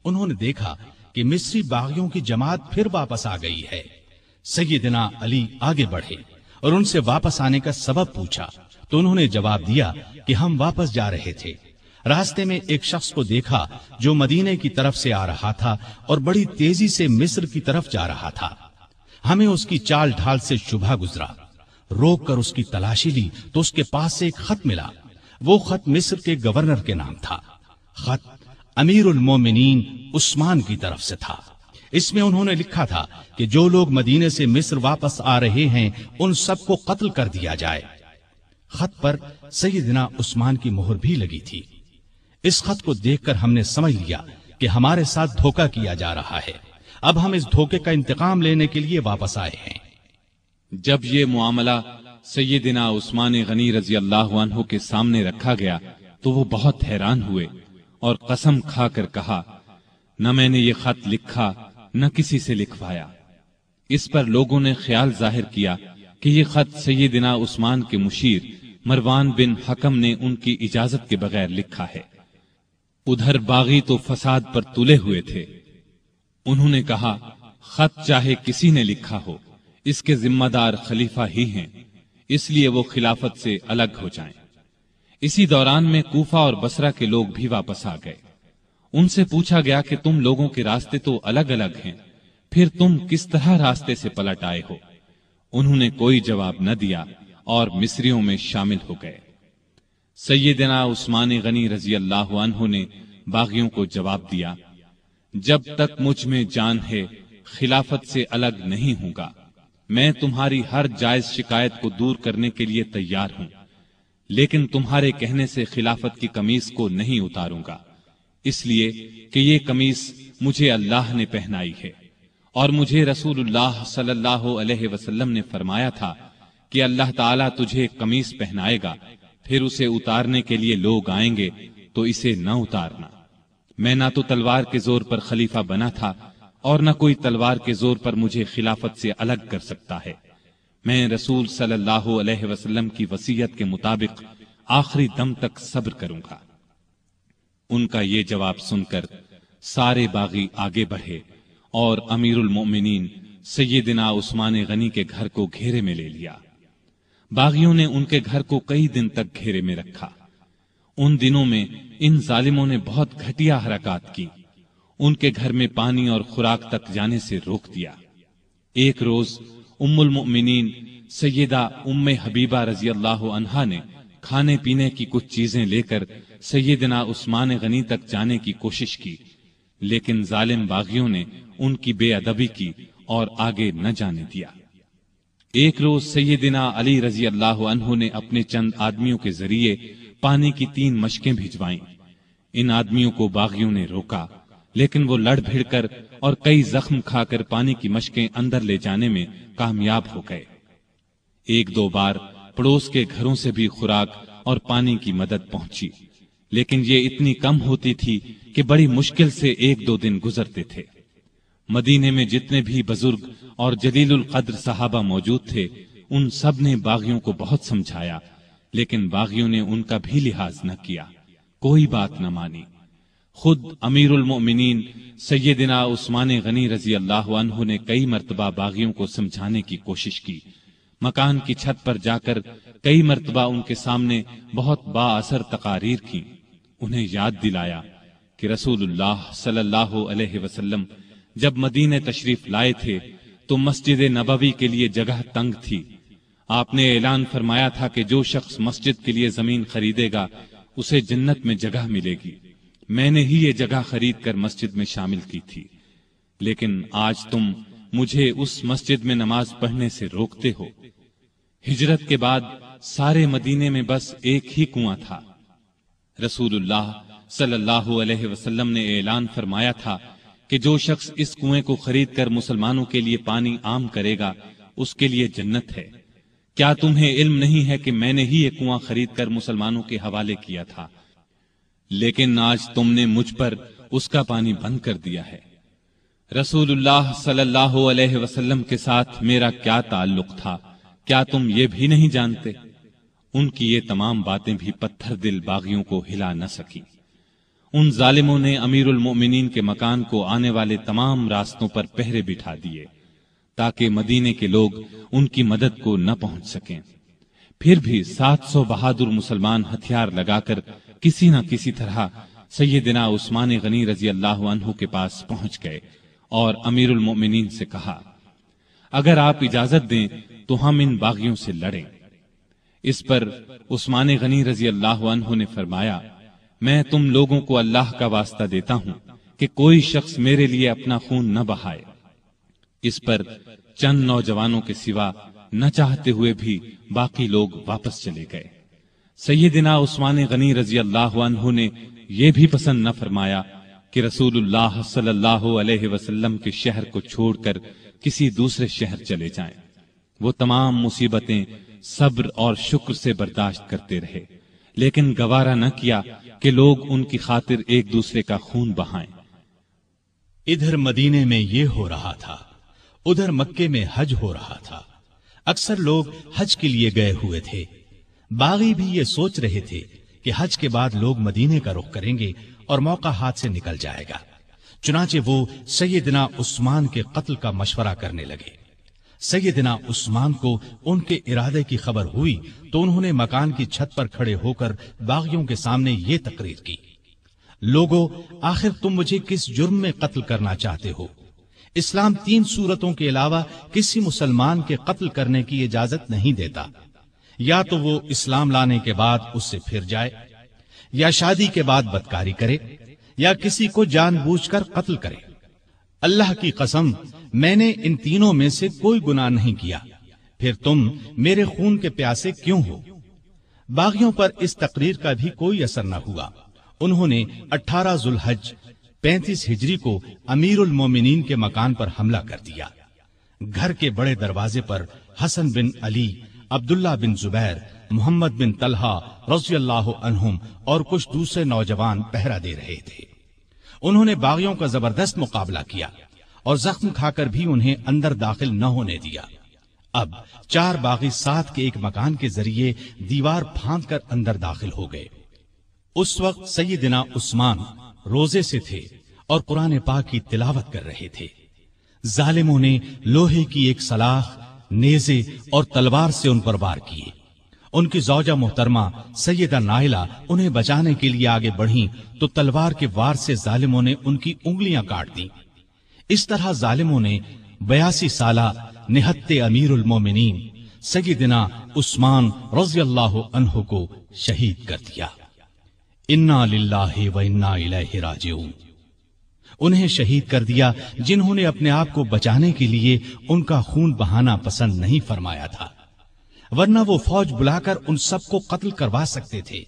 Speaker 1: انہوں نے دیکھا کہ مصری باغیوں کی جماعت پھر واپس آ گئی ہے۔ سیدنا علی آگے بڑھے اور ان سے واپس آنے کا سبب پوچھا تو انہوں نے جواب دیا کہ ہم واپس جا رہے تھے، راستے میں ایک شخص کو دیکھا جو مدینے کی طرف سے آ رہا تھا اور بڑی تیزی سے مصر کی طرف جا رہا تھا۔ ہمیں اس کی چال ڈھال سے شبہ گزرا، روک کر اس کی تلاشی لی تو اس کے پاس سے ایک خط ملا۔ وہ خط مصر کے گورنر کے نام تھا۔ خط امیر المومنین عثمان کی طرف سے تھا۔ اس میں انہوں نے لکھا تھا کہ جو لوگ مدینے سے مصر واپس آ رہے ہیں ان سب کو قتل کر دیا جائے۔ خط پر سیدنا عثمان کی مہر بھی لگی تھی۔ اس خط کو دیکھ کر ہم نے سمجھ لیا کہ ہمارے ساتھ دھوکہ کیا جا رہا ہے۔ اب ہم اس دھوکے کا انتقام لینے کے لیے واپس آئے ہیں۔
Speaker 2: جب یہ معاملہ سیدنا عثمان غنی رضی اللہ عنہ کے سامنے رکھا گیا تو وہ بہت حیران ہوئے اور قسم کھا کر کہا، نہ میں نے یہ خط لکھا نہ کسی سے لکھوایا۔ اس پر لوگوں نے خیال ظاہر کیا کہ یہ خط سیدنا عثمان کے مشیر مروان بن حکم نے ان کی اجازت کے بغیر لکھا ہے۔ ادھر باغی تو فساد پر تلے ہوئے تھے۔ انہوں نے کہا خط چاہے کسی نے لکھا ہو، اس کے ذمہ دار خلیفہ ہی ہیں، اس لیے وہ خلافت سے الگ ہو جائیں۔ اسی دوران میں کوفہ اور بصرہ کے لوگ بھی واپس آ گئے۔ ان سے پوچھا گیا کہ تم لوگوں کے راستے تو الگ الگ ہیں، پھر تم کس طرح راستے سے پلٹ آئے ہو؟ انہوں نے کوئی جواب نہ دیا اور مصریوں میں شامل ہو گئے۔ سیدنا عثمان غنی رضی اللہ عنہ نے باغیوں کو جواب دیا، جب تک مجھ میں جان ہے خلافت سے الگ نہیں ہوں گا۔ میں تمہاری ہر جائز شکایت کو دور کرنے کے لیے تیار ہوں، لیکن تمہارے کہنے سے خلافت کی قمیص کو نہیں اتاروں گا، اس لیے کہ یہ قمیص مجھے اللہ نے پہنائی ہے، اور مجھے رسول اللہ صلی اللہ علیہ وسلم نے فرمایا تھا کہ اللہ تعالیٰ تجھے قمیص پہنائے گا، پھر اسے اتارنے کے لیے لوگ آئیں گے تو اسے نہ اتارنا۔ میں نہ تو تلوار کے زور پر خلیفہ بنا تھا اور نہ کوئی تلوار کے زور پر مجھے خلافت سے الگ کر سکتا ہے۔ میں رسول صلی اللہ علیہ وسلم کی وصیت کے مطابق آخری دم تک صبر کروں گا۔ ان کا یہ جواب سن کر سارے باغی آگے بڑھے اور امیر المؤمنین سیدنا عثمان غنی کے گھر کو گھیرے میں لے لیا۔ باغیوں نے ان کے گھر کو کئی دن تک گھیرے میں رکھا۔ ان دنوں میں ان ظالموں نے بہت گھٹیا حرکات کی، ان کے گھر میں پانی اور خوراک تک جانے سے روک دیا۔ ایک روز ام المؤمنین سیدہ ام حبیبہ رضی اللہ عنہا نے کھانے پینے کی کچھ چیزیں لے کر سیدنا عثمان غنی تک جانے کی کوشش کی، لیکن ظالم باغیوں نے ان کی بے ادبی کی اور آگے نہ جانے دیا۔ ایک روز سیدنا علی رضی اللہ عنہ نے اپنے چند آدمیوں کے ذریعے پانی کی 3 مشکیں بھجوائیں۔ ان آدمیوں کو باغیوں نے روکا، لیکن وہ لڑ بھیڑ کر اور کئی زخم کھا کر پانی کی مشکیں اندر لے جانے میں کامیاب ہو گئے۔ 1-2 بار پڑوس کے گھروں سے بھی خوراک اور پانی کی مدد پہنچی، لیکن یہ اتنی کم ہوتی تھی کہ بڑی مشکل سے 1-2 دن گزرتے تھے۔ مدینے میں جتنے بھی بزرگ اور جلیل القدر صحابہ موجود تھے، ان سب نے باغیوں کو بہت سمجھایا، لیکن باغیوں نے ان کا بھی لحاظ نہ کیا، کوئی بات نہ مانی۔ خود امیر المؤمنین سیدنا عثمان غنی رضی اللہ عنہ نے کئی مرتبہ باغیوں کو سمجھانے کی کوشش کی، مکان کی چھت پر جا کر کئی مرتبہ ان کے سامنے بہت با اثر تقاریر کی، انہیں یاد دلایا کہ رسول اللہ صلی اللہ علیہ وسلم جب مدینے تشریف لائے تھے تو مسجد نبوی کے لیے جگہ تنگ تھی۔ آپ نے اعلان فرمایا تھا کہ جو شخص مسجد کے لیے زمین خریدے گا اسے جنت میں جگہ ملے گی۔ میں نے ہی یہ جگہ خرید کر مسجد میں شامل کی تھی، لیکن آج تم مجھے اس مسجد میں نماز پڑھنے سے روکتے ہو۔ ہجرت کے بعد سارے مدینے میں بس ایک ہی کنواں تھا۔ رسول اللہ صلی اللہ علیہ وسلم نے اعلان فرمایا تھا کہ جو شخص اس کنویں کو خرید کر مسلمانوں کے لیے پانی عام کرے گا اس کے لیے جنت ہے۔ کیا تمہیں علم نہیں ہے کہ میں نے ہی یہ کنواں خرید کر مسلمانوں کے حوالے کیا تھا، لیکن آج تم نے مجھ پر اس کا پانی بند کر دیا ہے۔ رسول اللہ صلی اللہ علیہ وسلم کے ساتھ میرا کیا تعلق تھا، کیا تم یہ بھی نہیں جانتے؟ ان کی یہ تمام باتیں بھی پتھر دل باغیوں کو ہلا نہ سکی۔ ان ظالموں نے امیر المؤمنین کے مکان کو آنے والے تمام راستوں پر پہرے بٹھا دیے تاکہ مدینے کے لوگ ان کی مدد کو نہ پہنچ سکیں۔ پھر بھی 700 بہادر مسلمان ہتھیار لگا کر کسی نہ کسی طرح سیدنا عثمان غنی رضی اللہ عنہ کے پاس پہنچ گئے اور امیر المؤمنین سے کہا، اگر آپ اجازت دیں تو ہم ان باغیوں سے لڑیں۔ اس پر عثمان غنی رضی اللہ عنہ نے فرمایا، میں تم لوگوں کو اللہ کا واسطہ دیتا ہوں کہ کوئی شخص میرے لیے اپنا خون نہ بہائے۔ اس پر چند نوجوانوں کے سوا نہ چاہتے ہوئے بھی باقی لوگ واپس چلے گئے۔ سیدنا عثمان غنی رضی اللہ عنہ نے یہ بھی پسند نہ فرمایا کہ رسول اللہ صلی اللہ علیہ وسلم کے شہر کو چھوڑ کر کسی دوسرے شہر چلے جائیں۔ وہ تمام مصیبتیں صبر اور شکر سے برداشت کرتے رہے، لیکن گوارا نہ کیا کہ لوگ ان کی خاطر ایک دوسرے کا خون بہائیں۔
Speaker 1: ادھر مدینے میں یہ ہو رہا تھا، ادھر مکے میں حج ہو رہا تھا، اکثر لوگ حج کے لیے گئے ہوئے تھے۔ باغی بھی یہ سوچ رہے تھے کہ حج کے بعد لوگ مدینے کا رخ کریں گے اور موقع ہاتھ سے نکل جائے گا، چنانچہ وہ سیدنا عثمان کے قتل کا مشورہ کرنے لگے۔ سیدنا عثمان کو ان کے ارادے کی خبر ہوئی تو انہوں نے مکان کی چھت پر کھڑے ہو کر باغیوں کے سامنے یہ تقریر کی: لوگو، آخر تم مجھے کس جرم میں قتل کرنا چاہتے ہو؟ اسلام 3 صورتوں کے علاوہ کسی مسلمان کے قتل کرنے کی اجازت نہیں دیتا، یا تو وہ اسلام لانے کے بعد اس سے پھر جائے، یا شادی کے بعد بدکاری کرے، یا کسی کو جان بوجھ کر قتل کرے۔ اللہ کی قسم، میں نے ان تینوں میں سے کوئی گناہ نہیں کیا، پھر تم میرے خون کے پیاسے کیوں ہو؟ باغیوں پر اس تقریر کا بھی کوئی اثر نہ ہوا۔ انہوں نے 18 ذوالحج 35 ہجری کو امیر المومنین کے مکان پر حملہ کر دیا۔ گھر کے بڑے دروازے پر حسن بن علی، عبداللہ بن زبیر، محمد بن طلحہ رضی اللہ عنہم اور کچھ دوسرے نوجوان پہرا دے رہے تھے۔ انہوں نے باغیوں کا زبردست مقابلہ کیا اور زخم کھا کر بھی انہیں اندر داخل نہ ہونے دیا۔ اب 4 باغی ساتھ کے ایک مکان کے ذریعے دیوار پھاند کر اندر داخل ہو گئے۔ اس وقت سیدنا عثمان روزے سے تھے اور قرآن پاک کی تلاوت کر رہے تھے۔ ظالموں نے لوہے کی ایک سلاخ، نیزے اور تلوار سے ان پر وار کیے۔ ان کی زوجہ محترمہ سیدہ نائلہ انہیں بچانے کے لیے آگے بڑھیں تو تلوار کے وار سے ظالموں نے ان کی انگلیاں کاٹ دیں۔ اس طرح ظالموں نے 82 سالہ نہت امیر المومنین سیدنا عثمان رضی اللہ عنہ کو شہید کر دیا۔ انا للہ و انا الیہ راجعون۔ انہیں شہید کر دیا جنہوں نے اپنے آپ کو بچانے کے لیے ان کا خون بہانا پسند نہیں فرمایا تھا، ورنہ وہ فوج بلا کر ان سب کو قتل کروا سکتے تھے۔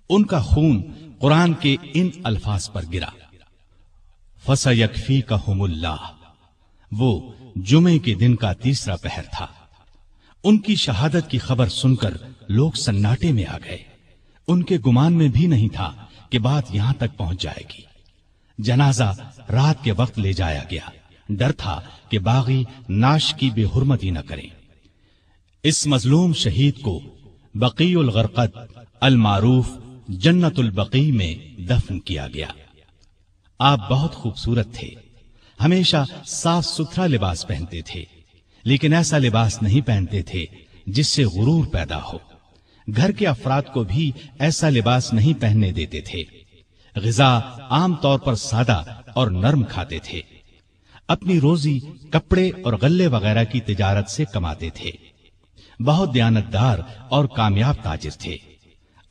Speaker 1: ان کا خون قرآن کے ان الفاظ پر گرا: فَسَيَكْفِيكَهُمُ اللَّهُ۔ وہ جمعے کے دن کا تیسرا پہر تھا۔ ان کی شہادت کی خبر سن کر لوگ سناٹے میں آ گئے۔ ان کے گمان میں بھی نہیں تھا کہ بات یہاں تک پہنچ جائے گی۔ جنازہ رات کے وقت لے جایا گیا، ڈر تھا کہ باغی ناش کی بے حرمتی نہ کریں۔ اس مظلوم شہید کو بقیع الغرقد المعروف جنت البقیع میں دفن کیا گیا۔ آپ بہت خوبصورت تھے، ہمیشہ صاف ستھرا لباس پہنتے تھے، لیکن ایسا لباس نہیں پہنتے تھے جس سے غرور پیدا ہو۔ گھر کے افراد کو بھی ایسا لباس نہیں پہننے دیتے تھے۔ غذا عام طور پر سادہ اور نرم کھاتے تھے۔ اپنی روزی کپڑے اور غلے وغیرہ کی تجارت سے کماتے تھے۔ بہت دیانتدار اور کامیاب تاجر تھے۔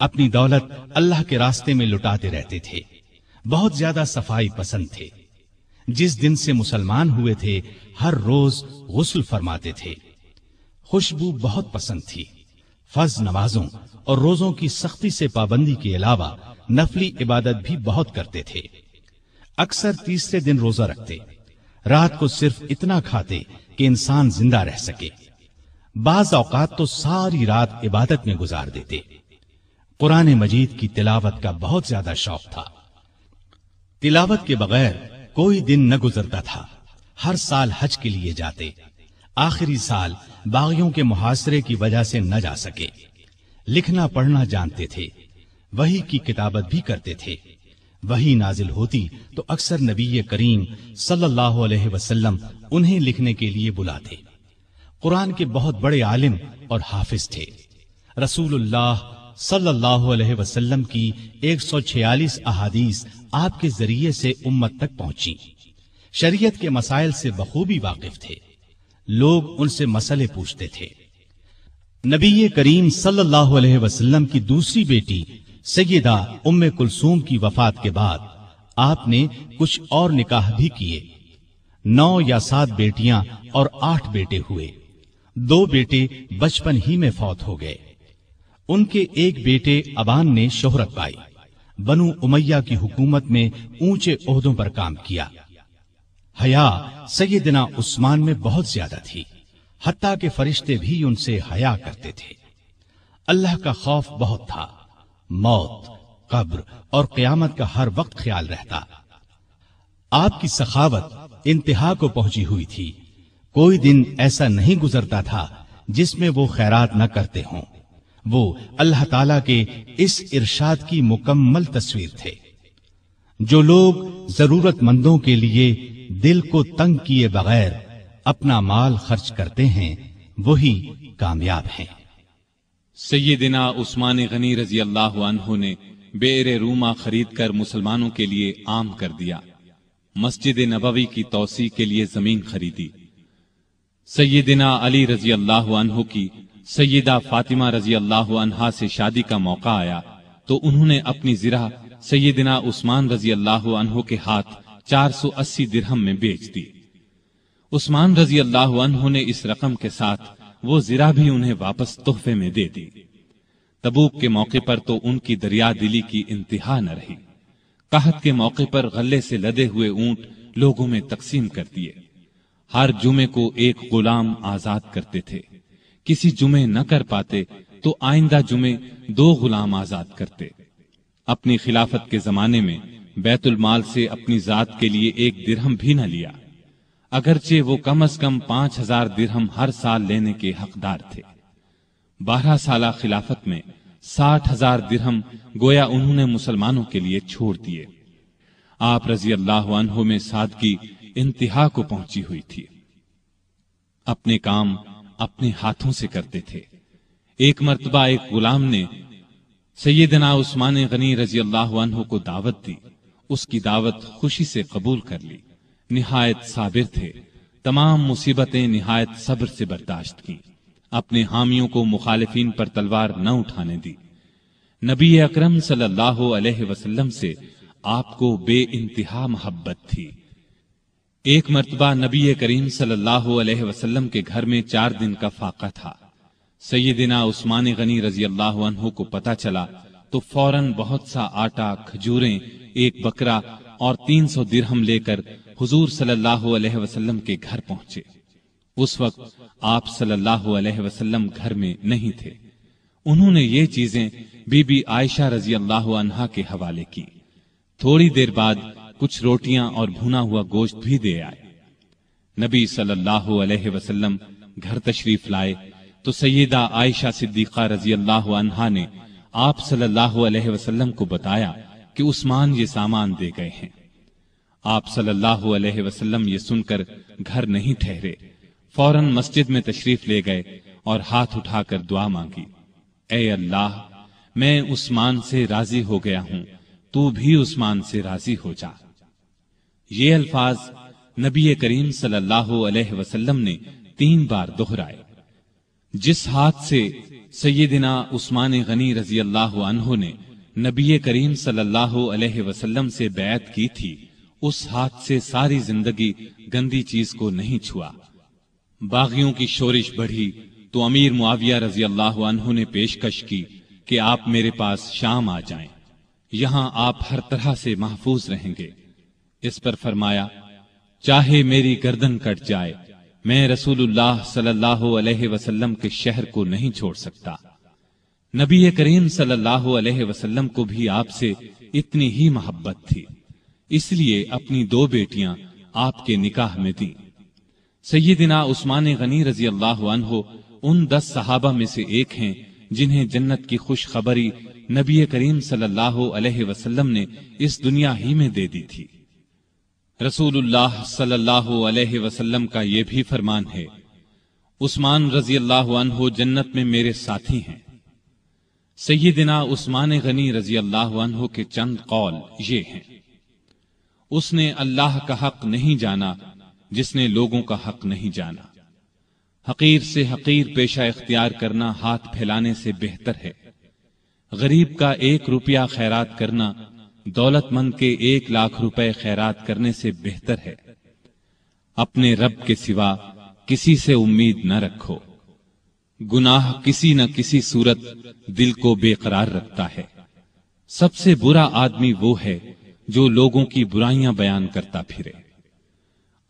Speaker 1: اپنی دولت اللہ کے راستے میں لٹاتے رہتے تھے۔ بہت زیادہ صفائی پسند تھے۔ جس دن سے مسلمان ہوئے تھے ہر روز غسل فرماتے تھے۔ خوشبو بہت پسند تھی۔ فرض نمازوں اور روزوں کی سختی سے پابندی کے علاوہ نفلی عبادت بھی بہت کرتے تھے۔ اکثر تیسرے دن روزہ رکھتے، رات کو صرف اتنا کھاتے کہ انسان زندہ رہ سکے۔ بعض اوقات تو ساری رات عبادت میں گزار دیتے۔ قرآن مجید کی تلاوت کا بہت زیادہ شوق تھا۔ تلاوت کے بغیر کوئی دن نہ گزرتا تھا۔ ہر سال حج کے لیے جاتے، آخری سال باغیوں کے محاصرے کی وجہ سے نہ جا سکے۔ لکھنا پڑھنا جانتے تھے، وحی کی کتابت بھی کرتے تھے۔ وحی نازل ہوتی تو اکثر نبی کریم صلی اللہ علیہ وسلم انہیں لکھنے کے لیے بلاتے۔ قرآن کے بہت بڑے عالم اور حافظ تھے۔ رسول اللہ صلی اللہ علیہ وسلم کی 146 احادیث آپ کے ذریعے سے امت تک پہنچی۔ شریعت کے مسائل سے بخوبی واقف تھے۔ لوگ ان سے مسئلے پوچھتے تھے۔ نبی کریم صلی اللہ علیہ وسلم کی دوسری بیٹی سیدہ ام کلثوم کی وفات کے بعد آپ نے کچھ اور نکاح بھی کیے۔ 9 یا 7 بیٹیاں اور 8 بیٹے ہوئے۔ 2 بیٹے بچپن ہی میں فوت ہو گئے۔ ان کے ایک بیٹے ابان نے شہرت پائی، بنو امیہ کی حکومت میں اونچے عہدوں پر کام کیا۔ حیا سیدنا عثمان میں بہت زیادہ تھی، حتیٰ کہ فرشتے بھی ان سے حیا کرتے تھے۔ اللہ کا خوف بہت تھا۔ موت، قبر اور قیامت کا ہر وقت خیال رہتا۔ آپ کی سخاوت انتہا کو پہنچی ہوئی تھی۔ کوئی دن ایسا نہیں گزرتا تھا جس میں وہ خیرات نہ کرتے ہوں۔ وہ اللہ تعالی کے اس ارشاد کی مکمل تصویر تھے۔ جو لوگ ضرورت مندوں کے لیے دل کو تنگ کیے بغیر اپنا مال خرچ کرتے ہیں وہی کامیاب ہیں۔
Speaker 2: سیدنا عثمان غنی رضی اللہ عنہ نے بئر روما خرید کر مسلمانوں کے لیے عام کر دیا، مسجد نبوی کی توسیع کے لیے زمین خریدی۔ سیدنا علی رضی اللہ عنہ کی سیدہ فاطمہ رضی اللہ عنہا سے شادی کا موقع آیا تو انہوں نے اپنی زرہ سیدنا عثمان رضی اللہ عنہ کے ہاتھ 480 درہم میں بیچ دی۔ عثمان رضی اللہ عنہ نے اس رقم کے ساتھ وہ زرہ بھی انہیں واپس تحفے میں دے دی۔ تبوک کے موقع پر تو ان کی دریا دلی کی انتہا نہ رہی۔ قحط کے موقع پر غلے سے لدے ہوئے اونٹ لوگوں میں تقسیم کر دیے۔ ہر جمعے کو ایک غلام آزاد کرتے تھے، کسی جمعے نہ کر پاتے تو آئندہ جمعے 2 غلام آزاد کرتے۔ اپنی خلافت کے زمانے میں بیت المال سے اپنی ذات کے لیے 1 درہم بھی نہ لیا، اگرچہ وہ کم از کم 5000 درہم ہر سال لینے کے حقدار تھے۔ 12 سالہ خلافت میں 60,000 درہم گویا انہوں نے مسلمانوں کے لیے چھوڑ دیے۔ آپ رضی اللہ عنہ میں سادگی انتہا کو پہنچی ہوئی تھی۔ اپنے کام اپنے ہاتھوں سے کرتے تھے۔ ایک مرتبہ ایک غلام نے سیدنا عثمان غنی رضی اللہ عنہ کو دعوت دی، اس کی دعوت خوشی سے قبول کر لی۔ نہایت صابر تھے، تمام مصیبتیں نہایت صبر سے برداشت کی، اپنے حامیوں کو مخالفین پر تلوار نہ اٹھانے دی۔ نبی اکرم صلی اللہ علیہ وسلم سے آپ کو بے انتہا محبت تھی۔ ایک مرتبہ نبی کریم صلی اللہ علیہ وسلم کے گھر میں 4 دن کا فاقہ تھا۔ سیدنا عثمان غنی رضی اللہ عنہ کو پتہ چلا تو فوراً بہت سا آٹا، کھجوریں، 1 بکرا اور 300 درہم لے کر حضور صلی اللہ علیہ وسلم کے گھر پہنچے۔ اس وقت آپ صلی اللہ علیہ وسلم گھر میں نہیں تھے۔ انہوں نے یہ چیزیں بی بی عائشہ رضی اللہ عنہا کے حوالے کی۔ تھوڑی دیر بعد کچھ روٹیاں اور بھنا ہوا گوشت بھی دے آئے۔ نبی صلی اللہ علیہ وسلم گھر تشریف لائے تو سیدہ عائشہ صدیقہ رضی اللہ عنہا نے آپ صلی اللہ علیہ وسلم کو بتایا کہ عثمان یہ سامان دے گئے ہیں۔ آپ صلی اللہ علیہ وسلم یہ سن کر گھر نہیں ٹھہرے، فوراً مسجد میں تشریف لے گئے اور ہاتھ اٹھا کر دعا مانگی، اے اللہ، میں عثمان سے راضی ہو گیا ہوں، تو بھی عثمان سے راضی ہو جا۔ یہ الفاظ نبی کریم صلی اللہ علیہ وسلم نے 3 بار دہرائے۔ جس ہاتھ سے سیدنا عثمان غنی رضی اللہ عنہ نے نبی کریم صلی اللہ علیہ وسلم سے بیعت کی تھی، اس ہاتھ سے ساری زندگی گندی چیز کو نہیں چھوا۔ باغیوں کی شورش بڑھی تو امیر معاویہ رضی اللہ عنہ نے پیشکش کی کہ آپ میرے پاس شام آ جائیں، یہاں آپ ہر طرح سے محفوظ رہیں گے۔ اس پر فرمایا، چاہے میری گردن کٹ جائے، میں رسول اللہ صلی اللہ علیہ وسلم کے شہر کو نہیں چھوڑ سکتا۔ نبی کریم صلی اللہ علیہ وسلم کو بھی آپ سے اتنی ہی محبت تھی، اس لیے اپنی 2 بیٹیاں آپ کے نکاح میں دیں۔ سیدنا عثمان غنی رضی اللہ عنہ ان 10 صحابہ میں سے ایک ہیں جنہیں جنت کی خوشخبری نبی کریم صلی اللہ علیہ وسلم نے اس دنیا ہی میں دے دی تھی۔ رسول اللہ صلی اللہ علیہ وسلم کا یہ بھی فرمان ہے، عثمان رضی اللہ عنہ جنت میں میرے ساتھی ہیں۔ سیدنا عثمان غنی رضی اللہ عنہ کے چند قول یہ ہیں، اس نے اللہ کا حق نہیں جانا جس نے لوگوں کا حق نہیں جانا۔ حقیر سے حقیر پیشہ اختیار کرنا ہاتھ پھیلانے سے بہتر ہے۔ غریب کا 1 روپیہ خیرات کرنا دولت مند کے 1 لاکھ روپے خیرات کرنے سے بہتر ہے۔ اپنے رب کے سوا کسی سے امید نہ رکھو، گناہ کسی نہ کسی صورت دل کو بے قرار رکھتا ہے۔ سب سے برا آدمی وہ ہے جو لوگوں کی برائیاں بیان کرتا پھرے۔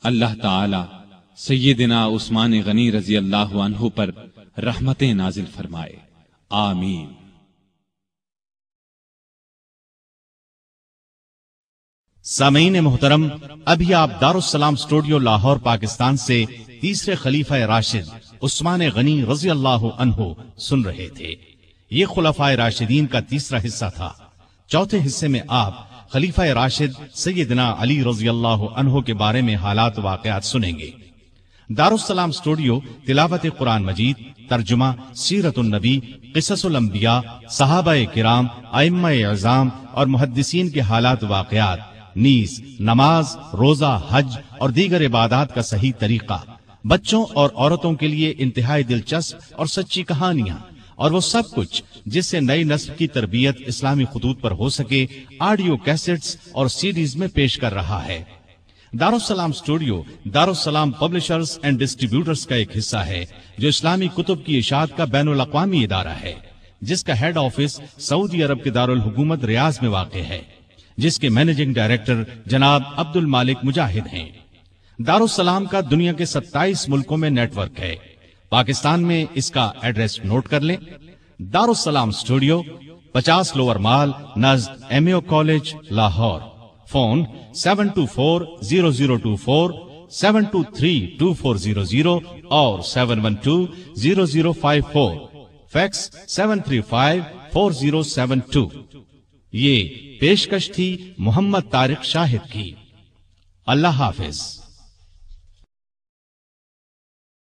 Speaker 2: اللہ تعالی سیدنا عثمان غنی رضی اللہ عنہ پر رحمتیں نازل فرمائے، آمین۔
Speaker 1: سامعین محترم، ابھی آپ دارالسلام اسٹوڈیو لاہور پاکستان سے تیسرے خلیفہ راشد عثمان غنی رضی اللہ عنہ سن رہے تھے۔ یہ خلفائے راشدین کا تیسرا حصہ تھا۔ چوتھے حصے میں آپ خلیفہ راشد سیدنا علی رضی اللہ عنہ کے بارے میں حالات واقعات سنیں گے۔ دارالسلام اسٹوڈیو تلاوت قرآن مجید، ترجمہ، سیرت النبی، قصص الانبیاء، صحابہ کرام، ائمہ اعظام اور محدثین کے حالات واقعات، نیز نماز، روزہ، حج اور دیگر عبادات کا صحیح طریقہ، بچوں اور عورتوں کے لیے انتہائی دلچسپ اور سچی کہانیاں، اور وہ سب کچھ جس سے نئی نسل کی تربیت اسلامی خطوط پر ہو سکے، آڈیو کیسٹس اور سیڈیز میں پیش کر رہا ہے۔ دارالسلام اسٹوڈیو دارالسلام پبلشرز اینڈ ڈسٹریبیوٹرز کا ایک حصہ ہے جو اسلامی کتب کی اشاعت کا بین الاقوامی ادارہ ہے، جس کا ہیڈ آفس سعودی عرب کے دارالحکومت ریاض میں واقع ہے، جس کے مینیجنگ ڈائریکٹر جناب عبد المالک مجاہد ہیں۔ دارالسلام کا دنیا کے 27 ملکوں میں نیٹ ورک ہے۔ پاکستان میں اس کا ایڈریس نوٹ کر لیں۔ دارالسلام اسٹوڈیو 50 لوور مال نزد ایمیو کالج، لاہور۔ فون 724-0024 723-2400 اور 712-0054، فیکس 735-4072۔ یہ پیشکش تھی محمد طارق شاہد کی۔ اللہ حافظ۔